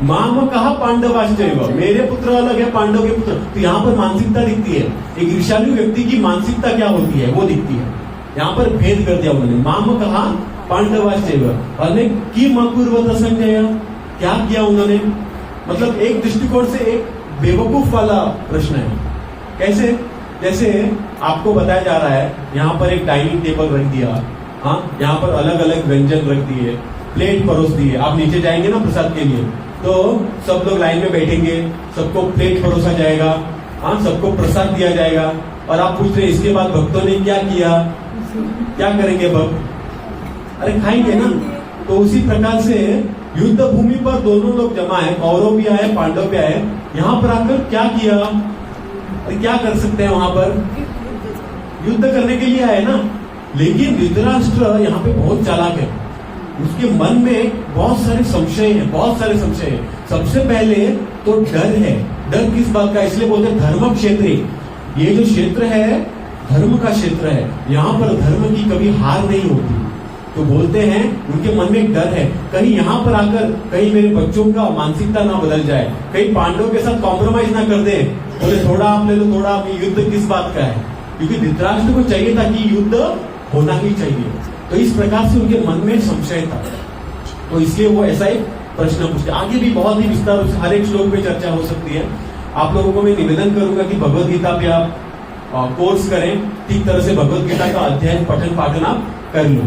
माम कहा पांडवाश्चैव, मेरे पुत्र अलग है, पांडव के पुत्र। तो यहाँ पर मानसिकता दिखती है, एक ईर्ष्यालु व्यक्ति की मानसिकता क्या होती है वो दिखती है। यहाँ पर भेद कर दिया उन्होंने, माम कहा पांडवाश्चैव, और किम अकुर्वत संजय, क्या किया उन्होंने? मतलब एक दृष्टिकोण से एक बेवकूफ वाला प्रश्न है। कैसे? जैसे आपको बताया जा रहा है, यहाँ पर एक डाइनिंग टेबल रख दिया, हाँ, यहाँ पर अलग अलग व्यंजन रख दिए, प्लेट परोस दिए। आप नीचे जाएंगे ना प्रसाद के लिए, तो सब लोग लाइन में बैठेंगे, सबको प्लेट परोसा जाएगा, हाँ, सबको प्रसाद दिया जाएगा। और आप पूछ रहे हैं इसके बाद भक्तों ने क्या किया? क्या करेंगे भक्त? अरे खाएंगे ना। तो उसी प्रकार से युद्ध भूमि पर दोनों लोग जमा है, कौरव भी आए, पांडव भी आए। यहाँ पर आकर क्या किया? अरे क्या कर सकते हैं? वहां पर युद्ध करने के लिए आए ना। लेकिन धृतराष्ट्र यहाँ पे बहुत चालाक है, उसके मन में बहुत सारे संशय हैं, बहुत सारे संशय हैं। सबसे पहले तो डर है। डर किस बात का? इसलिए बोलते हैं धर्म क्षेत्र। ये जो क्षेत्र है धर्म का क्षेत्र है, यहाँ पर धर्म की कभी हार नहीं होती। तो बोलते हैं उनके मन में एक डर है, कहीं यहाँ पर आकर कहीं मेरे बच्चों का मानसिकता ना बदल जाए, कहीं पांडवों के साथ कॉम्प्रोमाइज ना कर दे, बोले थोड़ा आप ले लो, थोड़ा आप, युद्ध किस बात का है? क्योंकि धृतराष्ट्र को चाहिए था कि युद्ध होना ही चाहिए। तो इस प्रकार से उनके मन में संशय था, तो इसलिए वो ऐसा एक प्रश्न पूछते। आगे भी बहुत ही विस्तार से हर एक श्लोक पे चर्चा हो सकती है। आप लोगों को मैं निवेदन करूंगा कि भगवत गीता पे आप कोर्स करें, ठीक तरह से भगवत गीता का अध्ययन पठन पाठन आप कर लो,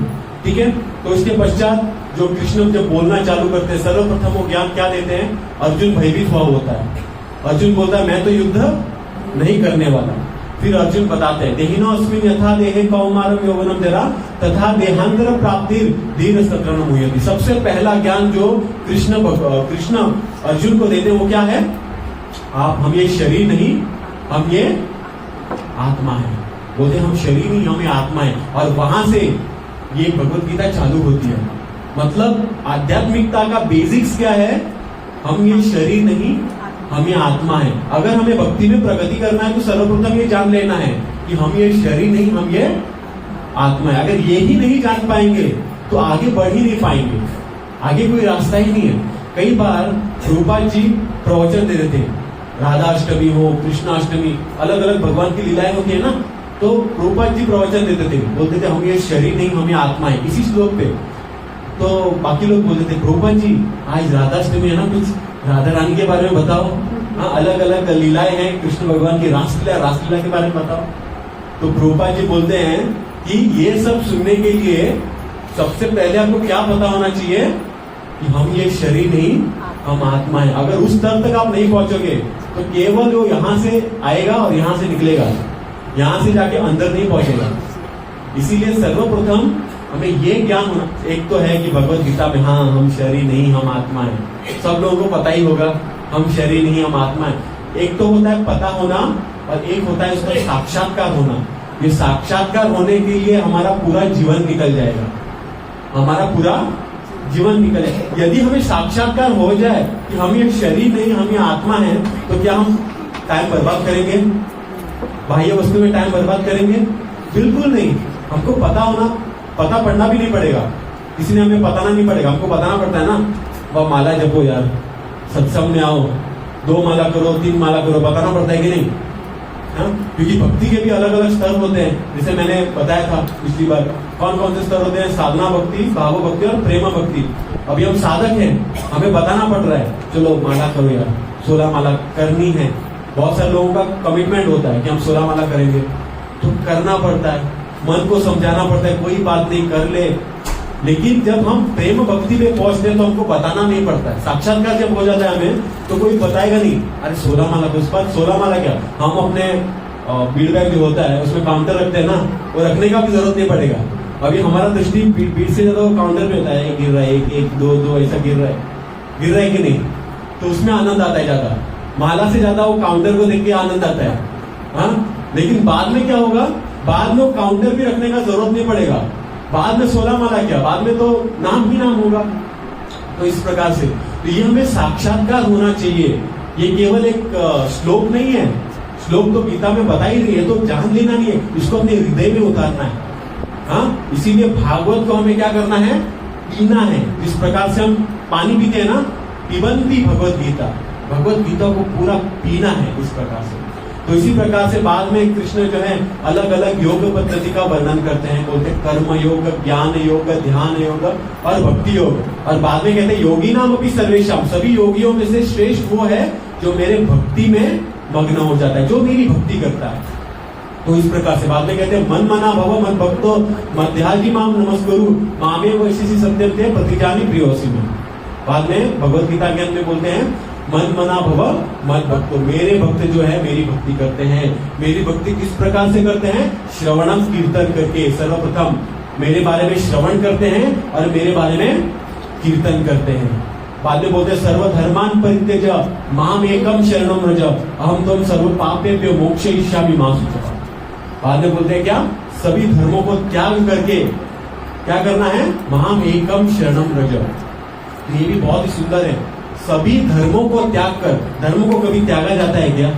ठीक है। तो इसके पश्चात जो कृष्ण जब बोलना चालू करते हैं, सर्वप्रथम वो ज्ञान क्या देते हैं? अर्जुन भयभीत हुआ होता है। अर्जुन बोलता है मैं तो युद्ध नहीं करने वाला। फिर अर्जुन बताते हैं देहिनो अस्मिन् यथा देहे कौमारम यौवनम जरा तथा देहांतर प्राप्तिर दीर्घ सत्रणम हुयति। सबसे पहला ज्ञान जो कृष्ण अर्जुन को देते हैं वो क्या है? हम ये शरीर नहीं, हम ये आत्मा है। बोलते हम शरीर नहीं, हम ये आत्मा है। और वहां से ये भगवत गीता चालू होती है। मतलब आध्यात्मिकता का बेसिक्स क्या है? हम ये शरीर नहीं, हम ये आत्मा है। अगर हमें भक्ति में प्रगति करना है तो सर्वप्रथम ये जान लेना है कि हम ये शरीर नहीं, हम ये आत्मा है। अगर ये ही नहीं जान पाएंगे तो आगे बढ़ ही नहीं पाएंगे, आगे कोई रास्ता ही नहीं है। कई बार प्रभुपाद जी प्रवचन दे देते, राधाष्टमी हो, कृष्णाष्टमी, अलग अलग भगवान की लीलाएं होती है ना, तो प्रभुपाद जी प्रवचन देते थे, बोलते थे हम ये शरीर नहीं, हम ये आत्मा है, इसी श्लोक पे। तो बाकी लोग बोलते थे प्रभुपाद जी आज राधाष्टमी है ना, कुछ राधा रानी के बारे में बताओ। हाँ, अलग अलग लीलाएं हैं कृष्ण भगवान की, रासलीला के बारे में बताओ। तो प्रभुपाद जी बोलते हैं कि ये सब सुनने के लिए सबसे पहले आपको क्या पता होना चाहिए कि हम ये शरीर नहीं, हम आत्मा है। अगर उस स्तर तक आप नहीं पहुंचोगे तो केवल वो यहां से आएगा और यहां से निकलेगा, यहां से जाके अंदर नहीं पहुंचेगा। इसीलिए सर्वप्रथम हमें ये ज्ञान होना, एक तो है कि भगवत गीता में हाँ हम शरीर नहीं, हम आत्मा है, सब लोगों को पता ही होगा हम शरीर नहीं, हम आत्मा है। एक तो होता है पता होना और एक होता है उसका साक्षात्कार होना। ये साक्षात्कार होने के लिए हमारा पूरा जीवन निकल जाएगा, हमारा पूरा जीवन निकल जाएगा। यदि हमें साक्षात्कार हो जाए कि हम ये शरीर नहीं, हम ये आत्मा है, तो क्या हम टाइम बर्बाद करेंगे, बाह्य वस्तु में टाइम बर्बाद करेंगे? बिल्कुल नहीं। हमको पता पढ़ना भी नहीं पड़ेगा, किसी ने हमें बताना नहीं पड़ेगा, हमको बताना पड़ता है ना, वह माला जपो यार, सत्संग में आओ, 2 माला करो, 3 माला करो, बताना पड़ता है कि नहीं? हाँ? क्योंकि भक्ति के भी अलग अलग स्तर होते हैं। जैसे मैंने बताया था पिछली बार, कौन कौन से स्तर होते हैं? साधना भक्ति, भाव भक्ति और प्रेम भक्ति। अभी हम साधक हैं, हमें बताना पड़ रहा है चलो माला करो यार, 16 माला करनी है। बहुत सारे लोगों का कमिटमेंट होता है कि हम 16 माला करेंगे, तो करना पड़ता है, मन को समझाना पड़ता है, कोई बात नहीं कर ले। लेकिन जब हम प्रेम भक्ति में पहुंचते हैं तो हमको बताना नहीं पड़ता है। साक्षात्कार जब हो जाता है हमें तो कोई बताएगा नहीं, अरे 16 माला, उस बात 16 माला क्या, हम अपने बीड़ बैग जो होता है उसमें काउंटर रखते हैं ना, वो रखने का भी जरूरत नहीं पड़ेगा। अभी हमारा दृष्टि बीड़ से ज्यादा वो काउंटर पे होता है, गिर रहा है, 1 2 2 ऐसा गिर रहा है कि नहीं, तो उसमें आनंद आता है ज्यादा, माला से ज्यादा वो काउंटर को देख के आनंद आता है। हाँ, लेकिन बाद में क्या होगा, बाद में काउंटर भी रखने का जरूरत नहीं पड़ेगा, बाद में 16 माला क्या, बाद में तो नाम ही नाम होगा। तो इस प्रकार से तो ये हमें साक्षात्कार होना चाहिए। ये केवल एक श्लोक नहीं है, श्लोक तो गीता में बता ही नहीं है, तो जान लेना नहीं है, इसको अपने हृदय में उतारना है। हाँ, इसीलिए भागवत को हमें क्या करना है, पीना है। जिस प्रकार से हम पानी पीते हैं ना, पिबंती भगवत गीता, भगवत गीता को पूरा पीना है इस प्रकार से। तो इसी प्रकार से बाद में कृष्ण जो है अलग अलग योग पद्धति का वर्णन करते हैं, बोलते हैं कर्म योग, ज्ञान योग, ध्यान योग और भक्ति योग। और बाद में कहते हैं योगी नाम अपनी सर्वेशम, सभी योगियों में से श्रेष्ठ वो है जो मेरे भक्ति में मग्न हो जाता है, जो मेरी भक्ति करता है। तो इस प्रकार से बाद में कहते हैं मन मना भव मद भक्तो मध्याजी माम नमस्कुरु मामे वैसी सत्यम थे प्रतिजानी प्रियोसी में। बाद में भगवत गीता के अंत में बोलते हैं मन मना भव मद भक्तो, मेरे भक्त जो है मेरी भक्ति करते हैं। मेरी भक्ति किस प्रकार से करते हैं, श्रवणम कीर्तन करके। सर्वप्रथम मेरे बारे में श्रवण करते हैं और मेरे बारे में कीर्तन करते हैं। बाद में बोलते हैं सर्वधर्मान परित्यज माम एकम शरणम व्रज अहम त्वं सर्व पापेभ्यो मोक्षयिष्यामि मा शुचः। बाद में बोलते हैं क्या, सभी धर्मों को त्याग करके क्या करना है, माम एकम शरणम व्रज। ये भी बहुत ही सुंदर है, सभी धर्मों को त्याग कर। धर्म को कभी त्यागा जाता है क्या,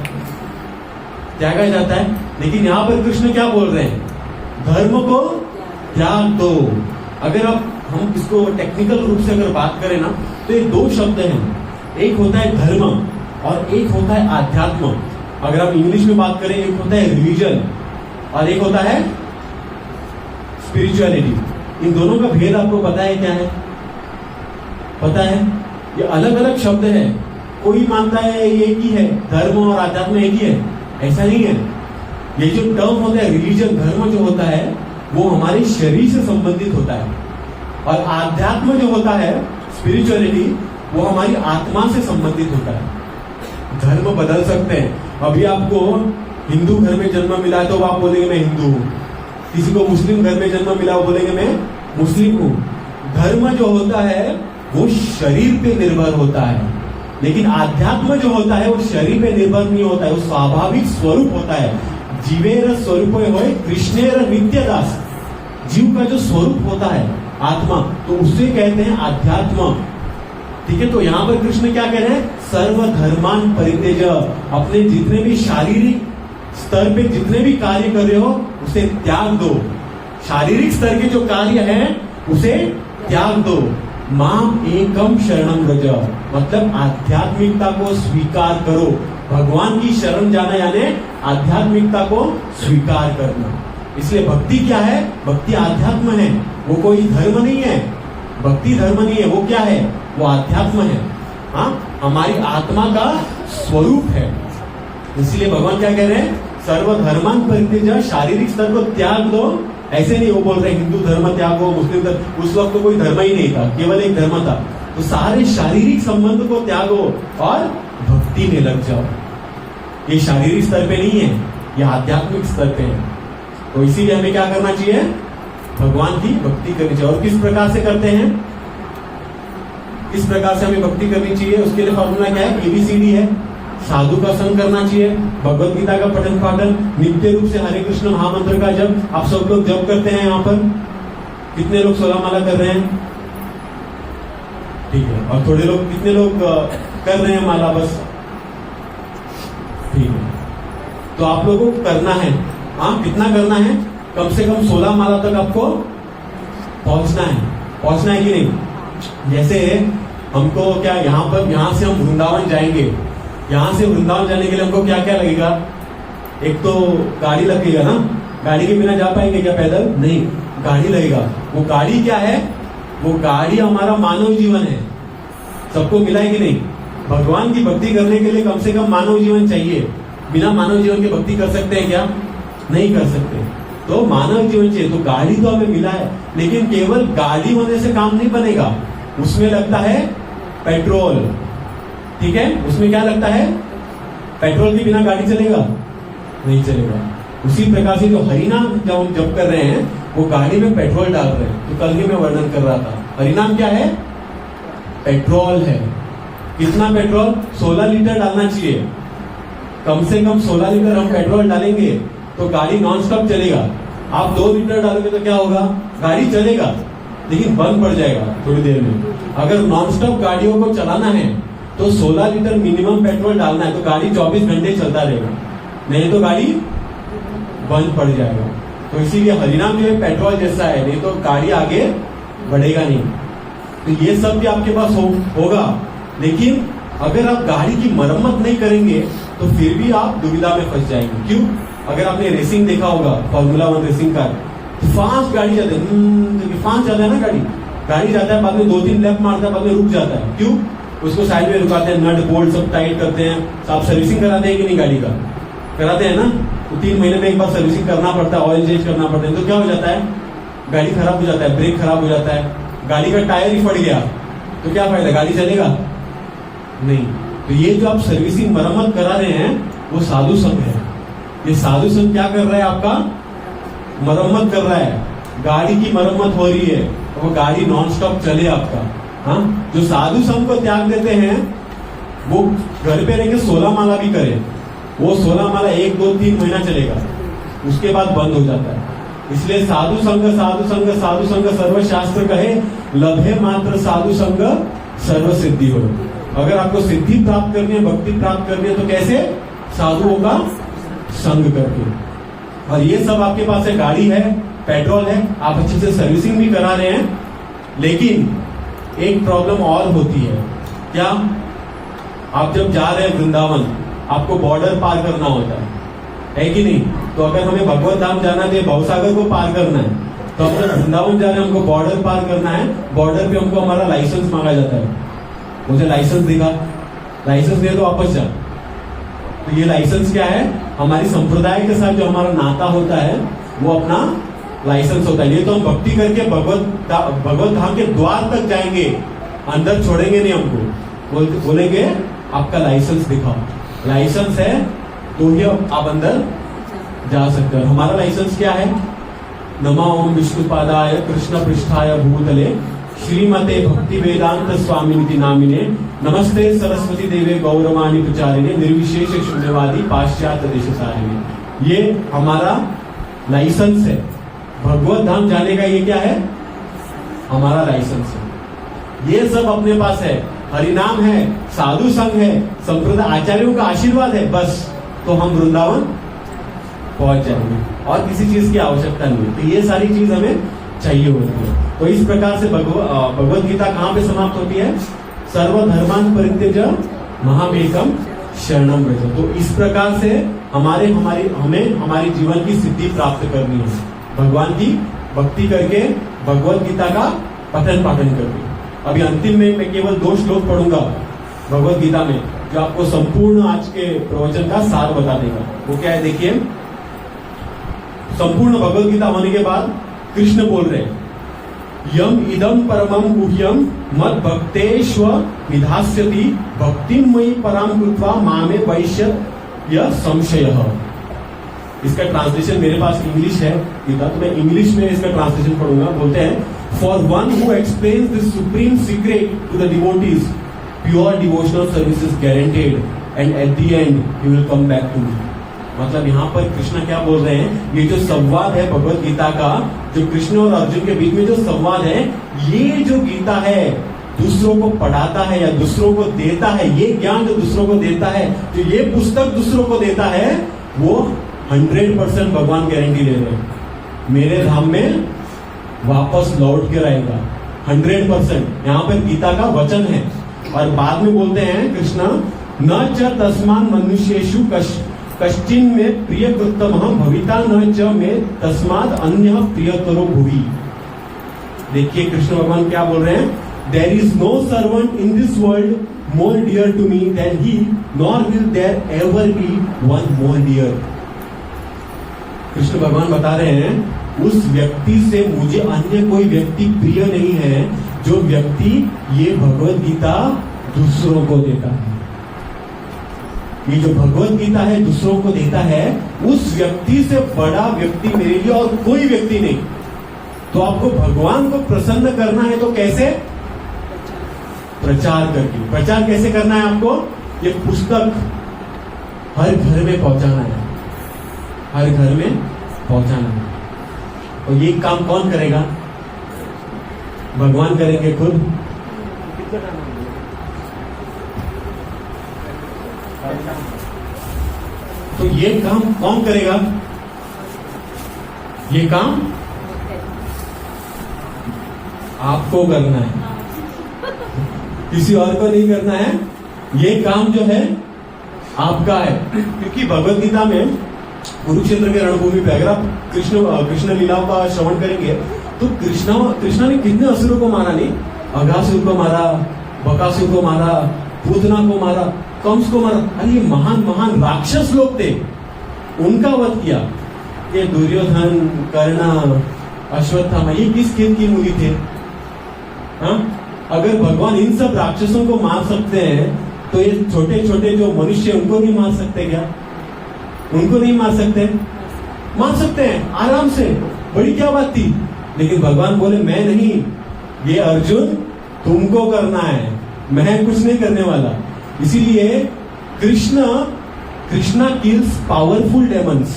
त्यागा जाता है? लेकिन यहाँ पर कृष्ण क्या बोल रहे हैं, धर्म को त्याग दो। अगर अब हम इसको टेक्निकल रूप से अगर बात करें ना, तो ये 2 शब्द हैं, एक होता है धर्म और एक होता है आध्यात्म। अगर हम इंग्लिश में बात करें, एक होता है रिलीजन और एक होता है स्पिरिचुअलिटी। इन दोनों का भेद आपको पता है क्या है, पता है? ये अलग अलग शब्द है। कोई मानता है ये एक ही है, धर्म और आध्यात्म एक ही है, ऐसा नहीं है। ये जो टर्म होता है रिलीजन, धर्म जो होता है वो हमारे शरीर से संबंधित होता है, और आध्यात्म जो होता है स्पिरिचुअलिटी, वो हमारी आत्मा से संबंधित होता है। धर्म बदल सकते हैं। अभी आपको हिंदू घर में जन्म मिला है तो आप बोलेंगे मैं हिंदू हूं, किसी को मुस्लिम घर में जन्म मिला वो बोलेंगे मैं मुस्लिम हूं। धर्म जो होता है वो शरीर पे निर्भर होता है, लेकिन आध्यात्म जो होता है वो शरीर पे निर्भर नहीं होता है, वो स्वाभाविक स्वरूप होता है। जीवेर स्वरूप होए कृष्णेर नित्य दास, जीव का जो स्वरूप होता है आत्मा, तो उसे कहते हैं आध्यात्म। ठीक है, तो यहां पर कृष्ण क्या कह रहे हैं? सर्व धर्मान परित्यज, अपने जितने भी शारीरिक स्तर पे जितने भी कार्य कर रहे हो उसे त्याग दो। शारीरिक स्तर के जो कार्य हैं उसे त्याग दो। माम एकम शरणम व्रज, मतलब आध्यात्मिकता को स्वीकार करो। भगवान की शरण जाना यानी आध्यात्मिकता को स्वीकार करना। इसलिए भक्ति क्या है? भक्ति आध्यात्म है, वो कोई धर्म नहीं है। भक्ति धर्म नहीं है, वो क्या है? वो आध्यात्म है। हाँ, हमारी आत्मा का स्वरूप है। इसलिए भगवान क्या कह रहे हैं? सर्व धर्मान परित्यज, शारीरिक स्तर को त्याग दो। ऐसे नहीं वो बोल रहे हिंदू धर्म त्यागो, मुस्लिम धर्म, उस वक्त तो कोई धर्म ही नहीं था, केवल एक धर्म था। तो सारे शारीरिक संबंध को त्यागो और भक्ति में लग जाओ। ये शारीरिक स्तर पे नहीं है, ये आध्यात्मिक स्तर पे है। तो इसीलिए हमें क्या करना चाहिए? भगवान की भक्ति करनी चाहिए। और किस प्रकार से करते हैं? किस प्रकार से हमें भक्ति करनी चाहिए? उसके लिए फॉर्मूला क्या है? ABCD है। साधु का संग करना चाहिए, भगवत गीता का पठन पाठन, नित्य रूप से हरे कृष्ण महामंत्र का जप। आप सब लोग जप करते हैं यहाँ पर? कितने लोग 16 माला कर रहे हैं? ठीक है। और थोड़े लोग, कितने लोग कर रहे हैं माला? बस ठीक है। तो आप लोगों को करना है। हाँ, कितना करना है? कम से कम 16 माला तक आपको पहुंचना है। पहुंचना है कि नहीं? जैसे हमको क्या, यहां से हम वृंदावन जाएंगे, यहां से वृंदावन जाने के लिए हमको क्या क्या लगेगा? एक तो गाड़ी लगेगा ना, गाड़ी के बिना जा पाएंगे क्या पैदल? नहीं, गाड़ी लगेगा। वो गाड़ी क्या है? वो गाड़ी हमारा मानव जीवन है। सबको मिला है कि नहीं? भगवान की भक्ति करने के लिए कम से कम मानव जीवन चाहिए। बिना मानव जीवन की भक्ति कर सकते हैं क्या? नहीं कर सकते। तो मानव जीवन चाहिए। तो गाड़ी तो हमें मिला है, लेकिन केवल गाड़ी होने से काम नहीं बनेगा। उसमें लगता है पेट्रोल। ठीक है, उसमें क्या लगता है? पेट्रोल के बिना गाड़ी चलेगा? नहीं चलेगा। उसी प्रकार से जो हरिनाम जब हम जप कर रहे हैं, वो गाड़ी में पेट्रोल डाल रहे हैं। तो कल ही मैं वर्णन कर रहा था, हरिनाम क्या है? पेट्रोल है। कितना पेट्रोल? 16 लीटर डालना चाहिए। कम से कम 16 लीटर हम पेट्रोल डालेंगे तो गाड़ी नॉन स्टॉप चलेगा। आप 2 लीटर डालोगे तो क्या होगा? गाड़ी चलेगा लेकिन बंद पड़ जाएगा थोड़ी देर में। अगर नॉन स्टॉप गाड़ियों को चलाना है तो 16 लीटर मिनिमम पेट्रोल डालना है, तो गाड़ी 24 घंटे चलता रहेगा, नहीं तो गाड़ी बंद पड़ जाएगा। तो इसीलिए हरिनाम जो है पेट्रोल जैसा है, नहीं तो गाड़ी आगे बढ़ेगा नहीं। तो ये सब भी आपके पास होगा, लेकिन अगर आप गाड़ी की मरम्मत नहीं करेंगे तो फिर भी आप दुविधा में फंस जाएंगे। क्यों? अगर आपने रेसिंग देखा होगा, फॉर्मूला 1 रेसिंग कार, तो फास्ट गाड़ी जाते हैं, फास्ट जाता है ना गाड़ी जाता है, बाद में 2-3 लैप मारता है, बाद में रुक जाता है। क्यों? उसको साइड में रुकाते हैं, नट बोल्ट सब टाइट करते हैं। आप सर्विसिंग कराते हैं कि नहीं? गाड़ी का कराते हैं ना? तो 3 महीने में एक बार सर्विसिंग करना पड़ता है, ऑयल चेंज करना पड़ता है। तो क्या हो जाता है? गाड़ी खराब हो जाता है, ब्रेक खराब हो जाता है, गाड़ी का टायर ही फट गया, तो क्या फायदा? गाड़ी चलेगा नहीं। तो ये जो आप सर्विसिंग मरम्मत करा रहे हैं वो साधु संघ है। ये साधु संघ क्या कर रहा है? आपका मरम्मत कर रहा है, गाड़ी की मरम्मत हो रही है, तो वो गाड़ी नॉन स्टॉप चले आपका। हाँ, जो साधु संघ को त्याग देते हैं वो घर पे रहकर 16 माला भी करे, वो 16 माला 1, 2, 3 महीना चलेगा, उसके बाद बंद हो जाता है। इसलिए साधु संघ साधु संघ साधु संघ सर्वशास्त्र कहे, लभे मात्र साधु संघ सर्व सिद्धि हो। अगर आपको सिद्धि प्राप्त करनी है, भक्ति प्राप्त करनी है, तो कैसे? साधुओं का संग करके। और ये सब आपके पास है, गाड़ी है, पेट्रोल है, आप अच्छे से सर्विसिंग भी करा रहे हैं। लेकिन एक प्रॉब्लम और होती है। क्या? आप जब जा रहे हैं वृंदावन, आपको बॉर्डर पार करना होता है कि नहीं? तो अगर हमें भगवत धाम जाना है, भवसागर को पार करना है, तो हम जब वृंदावन जा रहे हैं, हमको बॉर्डर पार करना है। बॉर्डर पे हमको हमारा लाइसेंस मांगा जाता है। मुझे लाइसेंस दिखा, लाइसेंस दे दो, वापस जा। तो ये लाइसेंस क्या है? हमारी संप्रदाय के साथ जो हमारा नाता होता है वो अपना लाइसेंस होता है। ये तो हम भक्ति करके भगवत धाम के द्वार तक जाएंगे, अंदर छोड़ेंगे नहीं हमको। बोलेंगे आपका लाइसेंस दिखाओ, लाइसेंस है तो ही आप अंदर जा सकते हो। हमारा लाइसेंस क्या है? नमो ओम विष्णुपादाय कृष्ण पृष्ठाय भूतले श्रीमते भक्ति वेदांत स्वामिनिति नामिने नमस्ते सरस्वती देवे गौरवाणी प्रचारिणे निर्विशेष शून्यवादी पाश्चात्य देशसारिणे। ये हमारा लाइसेंस है, भगवत धाम जाने का। ये क्या है? हमारा लाइसेंस है। ये सब अपने पास है, हरिनाम है, साधु संघ है, संप्रदाय आचार्यों का आशीर्वाद है, बस तो हम वृंदावन पहुंच जाएंगे और किसी चीज की आवश्यकता नहीं है। तो ये सारी चीज हमें चाहिए होती है। तो इस प्रकार से भगवत गीता कहां पे समाप्त होती है? सर्वधर्मान परित्यज महामेकम शरणम व्रज। तो इस प्रकार से हमें हमारी जीवन की सिद्धि प्राप्त करनी है, भगवान की भक्ति करके, भगवत गीता का पठन पाठन करके। अभी अंतिम में मैं केवल 2 श्लोक पढ़ूंगा भगवत गीता में, जो आपको संपूर्ण आज के प्रवचन का सार बता देगा। वो क्या है देखिए। संपूर्ण भगवत गीता होने के बाद कृष्ण बोल रहे हैं, यम इदम परमम गुह्यम मद भक्तेश्व विधास्यति भक्तिम मयि पराम कृत्वा मामे वैश्य संशय। इसका ट्रांसलेशन मेरे पास इंग्लिश है गीता, तो मैं इंग्लिश में इसका ट्रांसलेशन पढ़ूंगा। बोलते हैं, for one who explains this supreme secret to the devotees, pure devotional service is guaranteed and at the end he will come back to me. मतलब यहाँ पर कृष्ण क्या बोल रहे हैं? ये जो संवाद है भगवत गीता का, जो कृष्ण और अर्जुन के बीच में जो संवाद है, ये जो गीता है दूसरों को पढ़ाता है या दूसरों को देता है, ये ज्ञान जो दूसरों को देता है, जो ये पुस्तक दूसरों को देता है, वो 100% भगवान गारंटी ले रहे हैं, मेरे धाम में वापस लौट कर आएगा। 100% यहाँ पर गीता का वचन है। और बाद में बोलते हैं कृष्ण, न च तस्मान मनुष्येषु कश्चिन में प्रिय कृतम भविता न च में तस्माद अन्य प्रियतरो भुवि। देखिए कृष्ण भगवान क्या बोल रहे हैं, there is no servant in this world more dear to me than he, nor will there ever be one more dear. Krishna भगवान बता रहे हैं, उस व्यक्ति से मुझे अन्य कोई व्यक्ति प्रिय नहीं है, जो व्यक्ति ये भगवत गीता दूसरों को देता है। ये जो भगवत गीता है दूसरों को देता है, उस व्यक्ति से बड़ा व्यक्ति मेरे लिए और कोई व्यक्ति नहीं। तो आपको भगवान को प्रसन्न करना है तो कैसे? प्रचार करके। प्रचार कैसे करना है आपको? ये पुस्तक हर घर में पहुंचाना है, हर घर में पहुंचाना है। और ये काम कौन करेगा? भगवान करेंगे खुद। तो ये काम कौन करेगा? ये काम आपको करना है, किसी और को नहीं करना है। ये काम जो है आपका है, क्योंकि भगवत गीता में कुरुक्षेत्र के रणभूमि पे अगर आप कृष्ण लीलाओं का श्रवण करेंगे तो कृष्णा ने कितने असुरों को मारा नहीं? अघासुर को मारा, बकासुर को मारा, पूतना को मारा, कंस को मारा। अरे ये महान महान राक्षस लोग थे, उनका वध किया। ये दुर्योधन, कर्ण, अश्वत्थामा, ये किस खेत की मूली थे? हाँ, अगर भगवान इन सब राक्षसों को मार सकते हैं तो ये छोटे छोटे जो मनुष्य उनको नहीं मार सकते क्या? उनको नहीं मार सकते? मार सकते हैं आराम से, बड़ी क्या बात थी। लेकिन भगवान बोले मैं नहीं, ये अर्जुन तुमको करना है, मैं कुछ नहीं करने वाला। इसीलिए Krishna kills powerful demons.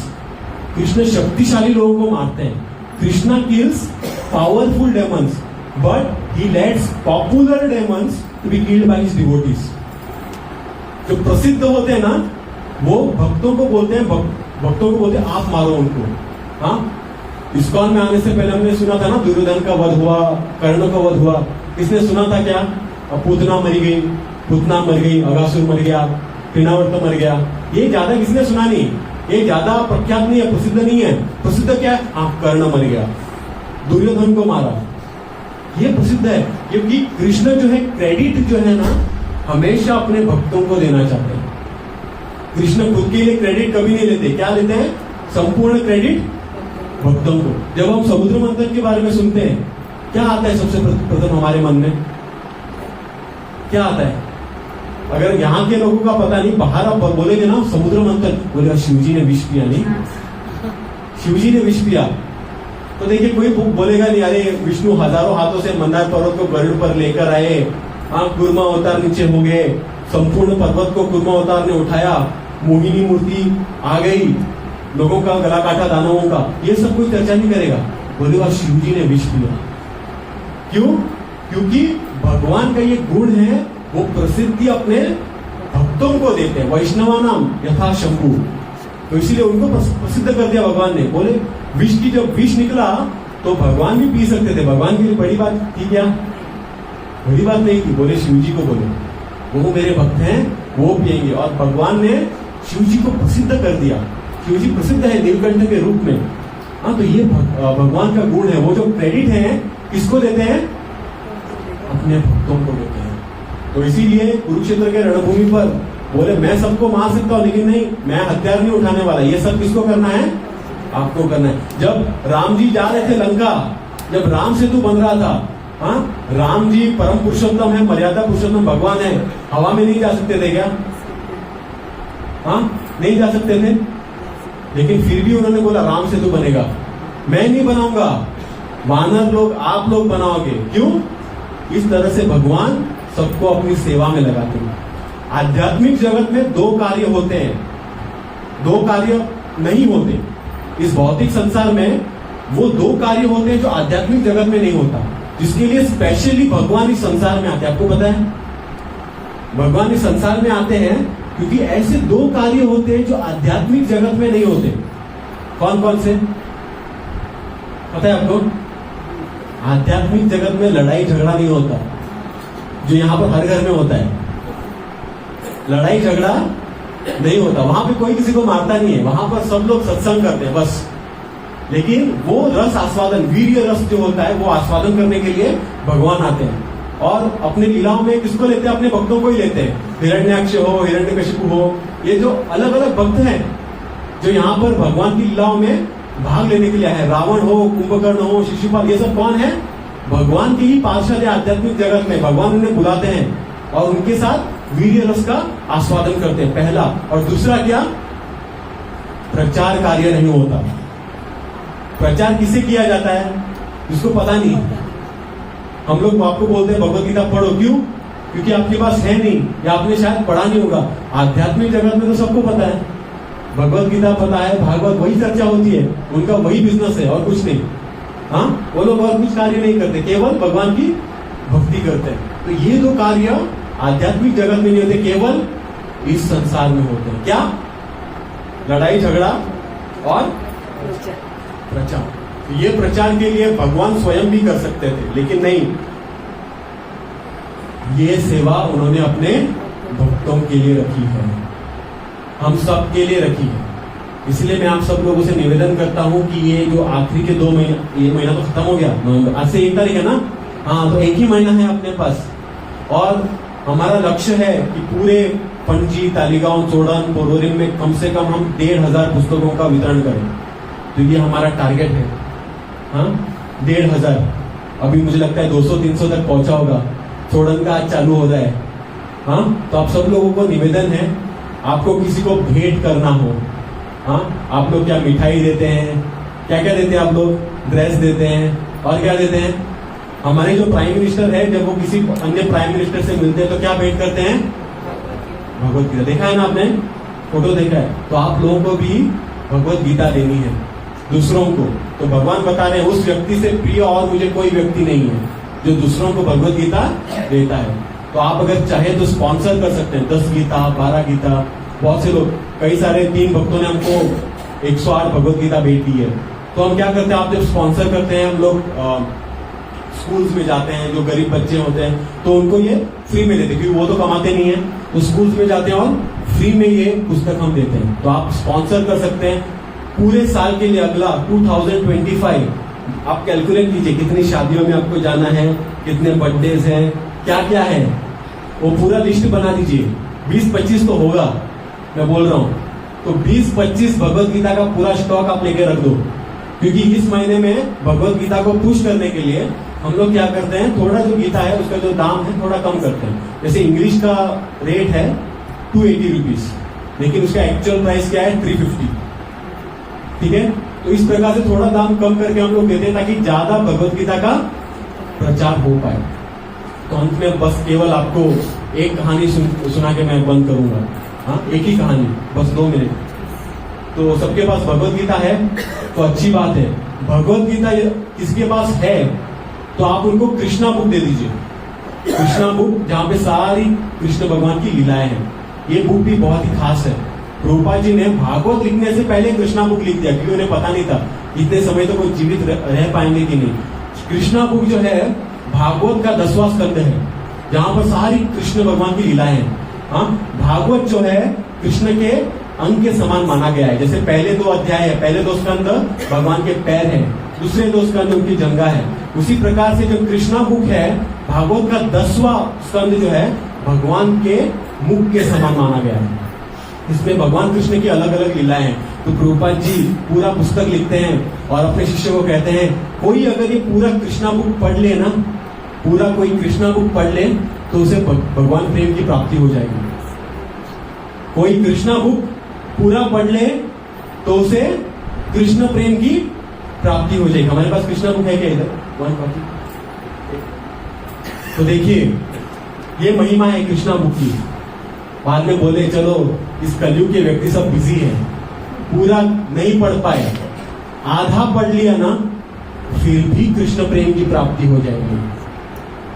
Krishna शक्तिशाली लोगों को मारते हैं। Krishna kills powerful demons but he lets popular demons to be killed by his devotees. जो प्रसिद्ध होते हैं ना, वो भक्तों को बोलते हैं आप मारो उनको। हाँ, इस्कॉन में आने से पहले हमने सुना था ना, दुर्योधन का वध हुआ, कर्ण का वध हुआ। किसने सुना था क्या? पूतना मर गई, पूतना मर गई, अघासुर मर गया, पिनावर्त मर गया। ये ज्यादा किसने सुना नहीं, ये ज्यादा प्रख्यात नहीं है, प्रसिद्ध नहीं है। प्रसिद्ध क्या है? आप कर्ण मर गया, दुर्योधन को मारा, ये प्रसिद्ध है। क्योंकि कृष्ण जो है क्रेडिट जो है ना, हमेशा अपने भक्तों को देना चाहते हैं। कृष्ण खुद के लिए क्रेडिट कभी नहीं लेते। क्या लेते हैं? संपूर्ण क्रेडिट भक्तों को। जब हम समुद्र मंथन के बारे में सुनते हैं, क्या आता है सबसे प्रथम हमारे मन में? क्या आता है? अगर यहाँ के लोगों का पता नहीं, बाहर आप बोलेंगे ना समुद्र मंथन, बोलेगा शिवजी ने विष पिया। नहीं, शिवजी ने विष पिया। तो देखिए कोई बोलेगा नहीं अरे विष्णु हजारों हाथों से मंदार पर्वत को गरुड़ पर लेकर आए, कूर्मा अवतार नीचे हो गए, संपूर्ण पर्वत को कूर्मा अवतार ने उठाया, मोहिनी मूर्ति आ गई, लोगों का गला काटा दानवों का, ये सब कोई चर्चा नहीं करेगा। बोले वह शिव जी ने विष पिया। क्यों? क्योंकि भगवान का ये गुण है, वो प्रसिद्धि अपने भक्तों को देते हैं, वैष्णवा नाम यथा शंभु, तो इसीलिए उनको प्रसिद्ध कर दिया भगवान ने। बोले विष की जब विष निकला तो भगवान भी पी सकते थे, भगवान के लिए बड़ी बात थी क्या? बड़ी बात नहीं थी। बोले शिव जी को, बोले वो मेरे भक्त हैं, वो पिएंगे, और भगवान ने शिव जी को प्रसिद्ध कर दिया। शिव जी प्रसिद्ध है नीलकंठ के रूप में। तो ये भगवान का गुण है। वो जो क्रेडिट है किसको देते हैं? अपने भक्तों को देते हैं। तो इसीलिए कुरुक्षेत्र के रणभूमि पर बोले मैं सबको मार सकता हूं, लेकिन नहीं, मैं हथियार नहीं उठाने वाला। ये सब किसको करना है? आपको करना है। जब राम जी जा रहे थे लंका, जब राम सेतु बन रहा था, राम जी परम पुरुषोत्तम है, मर्यादा पुरुषोत्तम भगवान है, हवा में नहीं जा सकते थे क्या? नहीं जा सकते थे, लेकिन फिर भी उन्होंने बोला राम सेतु बनेगा। मैं नहीं बनाऊंगा, वानर लोग, आप लोग बनाओगे। क्यों? इस तरह से भगवान सबको अपनी सेवा में लगाते हैं। आध्यात्मिक जगत में दो कार्य होते हैं, दो कार्य नहीं होते। इस भौतिक संसार में वो दो कार्य होते हैं जो आध्यात्मिक जगत में नहीं होता, जिसके लिए स्पेशली भगवान इस संसार में आते हैं। आपको पता है भगवान इस संसार में आते हैं क्योंकि ऐसे दो कार्य होते हैं जो आध्यात्मिक जगत में नहीं होते। कौन कौन से पता है आपको? आध्यात्मिक जगत में लड़ाई झगड़ा नहीं होता, जो यहां पर हर घर में होता है। लड़ाई झगड़ा नहीं होता, वहां पे कोई किसी को मारता नहीं है, वहां पर सब लोग सत्संग करते हैं बस। लेकिन वो रस आस्वादन, वीर्य रस जो होता है, वो आस्वादन करने के लिए भगवान आते हैं, और अपने लीलाओं में किसको लेते हैं? अपने भक्तों को ही लेते हैं। हिरण्याक्ष हो, हिरण्यकशिपु हो, ये जो अलग अलग भक्त हैं जो यहाँ पर भगवान की लीलाओं में भाग लेने के लिए आए, रावण हो, कुंभकर्ण हो, शिशुपाल, ये सब कौन है? भगवान के ही पार्षद है। आध्यात्मिक जगत में भगवान उन्हें बुलाते हैं और उनके साथ वीर्य रस का आस्वादन करते हैं, पहला। और दूसरा क्या? प्रचार कार्य नहीं होता। प्रचार किसे किया जाता है? जिसको पता नहीं। हम लोग आपको बोलते हैं भगवत गीता पढ़ो, क्यों? क्योंकि आपके पास है नहीं, या आपने शायद पढ़ा नहीं होगा। आध्यात्मिक जगत में तो सबको पता है, भगवत गीता पता है, भागवत वही चर्चा होती है, उनका वही बिजनेस है और कुछ नहीं। वो लोग और कुछ कार्य नहीं करते, केवल भगवान की भक्ति करते हैं। तो ये दो कार्य आध्यात्मिक जगत में नहीं होते, केवल इस संसार में होते हैं। क्या? लड़ाई झगड़ा और प्रचार। ये प्रचार के लिए भगवान स्वयं भी कर सकते थे, लेकिन नहीं, ये सेवा उन्होंने अपने भक्तों के लिए रखी है, हम सब के लिए रखी है। इसलिए मैं आप सब लोगों से निवेदन करता हूं कि ये जो आखिरी के 2 महीना, ये महीना तो खत्म हो गया नवंबर, आज से 1 तारीख है ना, तो 1 ही महीना है अपने पास, और हमारा लक्ष्य है कि पूरे पणजी, तालिगांव, चोड़न, पोरोरिम में कम से कम हम 1500 पुस्तकों का वितरण करें। तो ये हमारा टारगेट है। 1500, अभी मुझे लगता है 200-300 तक पहुंचा होगा। चोड़न का आज चालू हो जाए। तो आप सब लोगों को निवेदन है, आपको किसी को भेंट करना हो, आप लोग क्या मिठाई देते हैं, क्या क्या देते हैं आप लोग? ड्रेस देते हैं, और क्या देते हैं? हमारे जो प्राइम मिनिस्टर है, जब वो किसी अन्य प्राइम मिनिस्टर से मिलते हैं तो क्या भेंट करते हैं? भगवत गीता। देखा है ना आपने, फोटो देखा है? तो आप लोगों को भी भगवत गीता देनी है दूसरों को। तो भगवान बता रहे हैं उस व्यक्ति से प्रिय और मुझे कोई व्यक्ति नहीं है जो दूसरों को भगवत गीता देता है। तो आप अगर चाहे तो स्पॉन्सर कर सकते हैं, 10 गीता, 12 गीता। बहुत से लोग, कई सारे 3 भक्तों ने हमको 108 भगवत गीता भेज दी है। तो हम क्या करते हैं, आप जब स्पॉन्सर करते हैं, हम लोग स्कूल्स में जाते हैं, जो गरीब बच्चे होते हैं तो उनको ये फ्री में देते हैं, क्योंकि वो तो कमाते नहीं है, तो स्कूल्स में जाते हैं और फ्री में ये पुस्तक हम देते हैं। तो आप स्पॉन्सर कर सकते हैं पूरे साल के लिए। अगला 2025 आप कैलकुलेट कीजिए कितनी शादियों में आपको जाना है, कितने बर्थडेज हैं, क्या क्या है, वो पूरा लिस्ट बना दीजिए। 20-25 तो होगा, मैं बोल रहा हूं। तो 20-25 भगवत गीता का पूरा स्टॉक आप लेके रख दो, क्योंकि इस महीने में भगवत गीता को पुश करने के लिए हम लोग क्या करते हैं, थोड़ा जो गीता है उसका जो दाम है थोड़ा कम करते हैं। जैसे इंग्लिश का रेट है 280 रुपीज, लेकिन उसका एक्चुअल प्राइस क्या है 350। ठीक है, तो इस प्रकार से थोड़ा दाम कम करके हम लोग देते हैं ताकि ज्यादा भगवत गीता का प्रचार हो पाए। तो अंत में बस केवल आपको एक कहानी सुना के मैं बंद करूंगा। हाँ, एक ही कहानी, बस 2 मिनट। तो सबके पास भगवत गीता है तो अच्छी बात है। भगवत गीता किसके पास है तो आप उनको कृष्णा बुक दे दीजिए। कृष्णा बुक जहाँ पे सारी कृष्ण भगवान की लीलाएं हैं। ये बुक भी बहुत ही खास है। प्रभुपाद जी ने भागवत लिखने से पहले कृष्णा बुक लिख दिया क्योंकि उन्हें पता नहीं था इतने समय तो कोई जीवित रह पाएंगे कि नहीं। कृष्णा बुक जो है भागवत का 10वां स्कंद है जहां पर सारी कृष्ण भगवान की लीलाएं हैं। हाँ, भागवत जो है कृष्ण के अंग के समान माना गया है। जैसे पहले 2 अध्याय है, पहले 2 स्कंद भगवान के पैर हैं, दूसरे 2 स्कंद उनकी जंगा है। उसी प्रकार से जो कृष्णा बुक है भागवत का 10वां स्कंद जो है भगवान के मुख के समान माना गया है। इसमें भगवान कृष्ण की अलग अलग लीलाएं हैं। तो प्रभुपाद जी पूरा पुस्तक लिखते हैं और अपने शिष्य को कहते हैं कोई अगर ये पूरा कृष्णा बुक पढ़ ले ना, पूरा कोई कृष्णा बुक पढ़ ले तो उसे भगवान प्रेम की प्राप्ति हो जाएगी। कोई कृष्णा बुक पूरा पढ़ ले तो उसे कृष्ण प्रेम की प्राप्ति हो जाएगी। हमारे पास कृष्णा बुक है क्या इधर? 1 कॉपी। तो देखिए ये महिमा है कृष्णा बुक की। बाद में बोले चलो इस कलयुग के व्यक्ति सब बिजी हैं, पूरा नहीं पढ़ पाए, आधा पढ़ लिया ना फिर भी कृष्ण प्रेम की प्राप्ति हो जाएगी।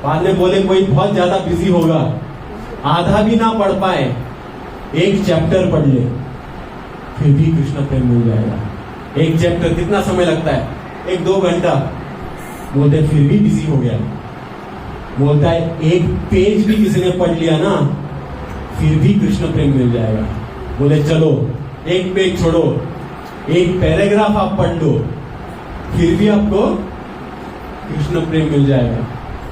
बाद में बोले कोई बहुत ज्यादा बिजी होगा, आधा भी ना पढ़ पाए, 1 चैप्टर पढ़ ले फिर भी कृष्ण प्रेम मिल जाएगा। 1 चैप्टर कितना समय लगता है? 1-2 घंटा। बोलते फिर भी बिजी हो गया। बोलता है 1 पेज भी किसी ने पढ़ लिया ना फिर भी कृष्ण प्रेम मिल जाएगा। बोले चलो 1 पेज छोड़ो, 1 पैराग्राफ आप पढ़ लो फिर भी आपको कृष्ण प्रेम मिल जाएगा।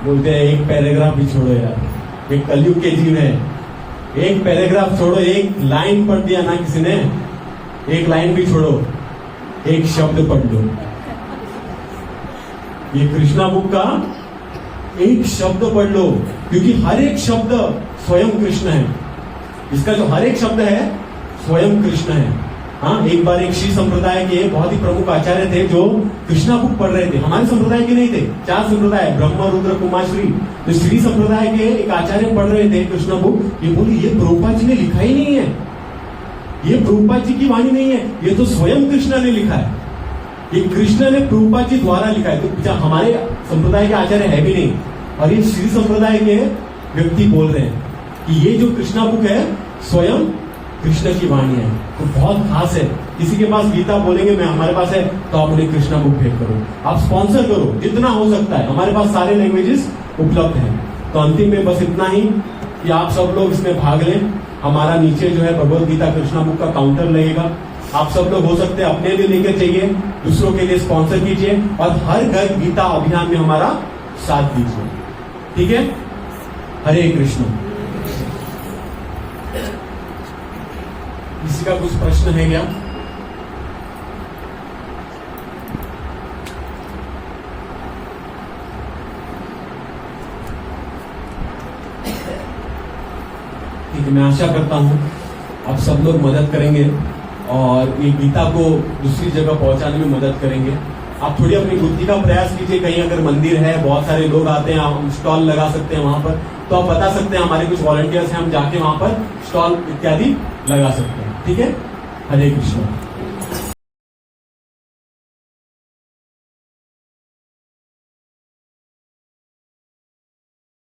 बोलते हैं 1 पैराग्राफ भी छोड़ो यार, एक कलयुग के जीव है। 1 पैराग्राफ छोड़ो, 1 लाइन पढ़ दिया ना किसी ने, 1 लाइन भी छोड़ो, 1 शब्द पढ़ लो। ये कृष्णा बुक का 1 शब्द पढ़ लो क्योंकि हर एक शब्द स्वयं कृष्ण है। इसका जो हर एक शब्द है स्वयं कृष्ण है। हाँ, एक बार एक श्री संप्रदाय के बहुत ही प्रमुख आचार्य थे जो कृष्णा बुक पढ़ रहे थे। हमारे संप्रदाय के नहीं थे, 4 संप्रदाय, ब्रह्म, रुद्र, कुमार, श्री। तो श्री संप्रदाय के एक आचार्य पढ़ रहे थे कृष्णा बुक। ये बोले ये प्रभुपाद जी ने लिखा ही नहीं है, ये प्रभुपाद जी की वाणी नहीं है, ये तो स्वयं कृष्ण ने लिखा है। ये कृष्ण ने प्रभुपाद जी द्वारा लिखा है। तो हमारे संप्रदाय के आचार्य है भी नहीं और ये श्री संप्रदाय के व्यक्ति बोल रहे हैं कि ये जो कृष्णा बुक है स्वयं कृष्ण की वाणी है। तो बहुत खास है। किसी के पास गीता बोलेंगे मैं हमारे पास है तो आप उन्हें कृष्णा बुक भेंट करो, आप स्पॉन्सर करो जितना हो सकता है। हमारे पास सारे लैंग्वेजेस उपलब्ध हैं। तो अंतिम में बस इतना ही कि आप सब लोग इसमें भाग लें। हमारा नीचे जो है भगवत गीता कृष्णा बुक का काउंटर लगेगा। आप सब लोग हो सकते हैं अपने लिए लेकर चाहिए, दूसरों के लिए स्पॉन्सर कीजिए और हर घर गीता अभियान में हमारा साथ दीजिए। ठीक है? हरे कृष्ण। किसी का कुछ प्रश्न है क्या? ठीक है, मैं आशा करता हूं आप सब लोग मदद करेंगे और ये गीता को दूसरी जगह पहुंचाने में मदद करेंगे। आप थोड़ी अपनी बुद्धि का प्रयास कीजिए। कहीं अगर मंदिर है, बहुत सारे लोग आते हैं, हम स्टॉल लगा सकते हैं वहां पर, तो आप बता सकते हैं हमारे कुछ वॉलंटियर्स हैं, हम जाके वहां पर स्टॉल इत्यादि लगा सकते हैं। ठीक है? हरे कृष्ण।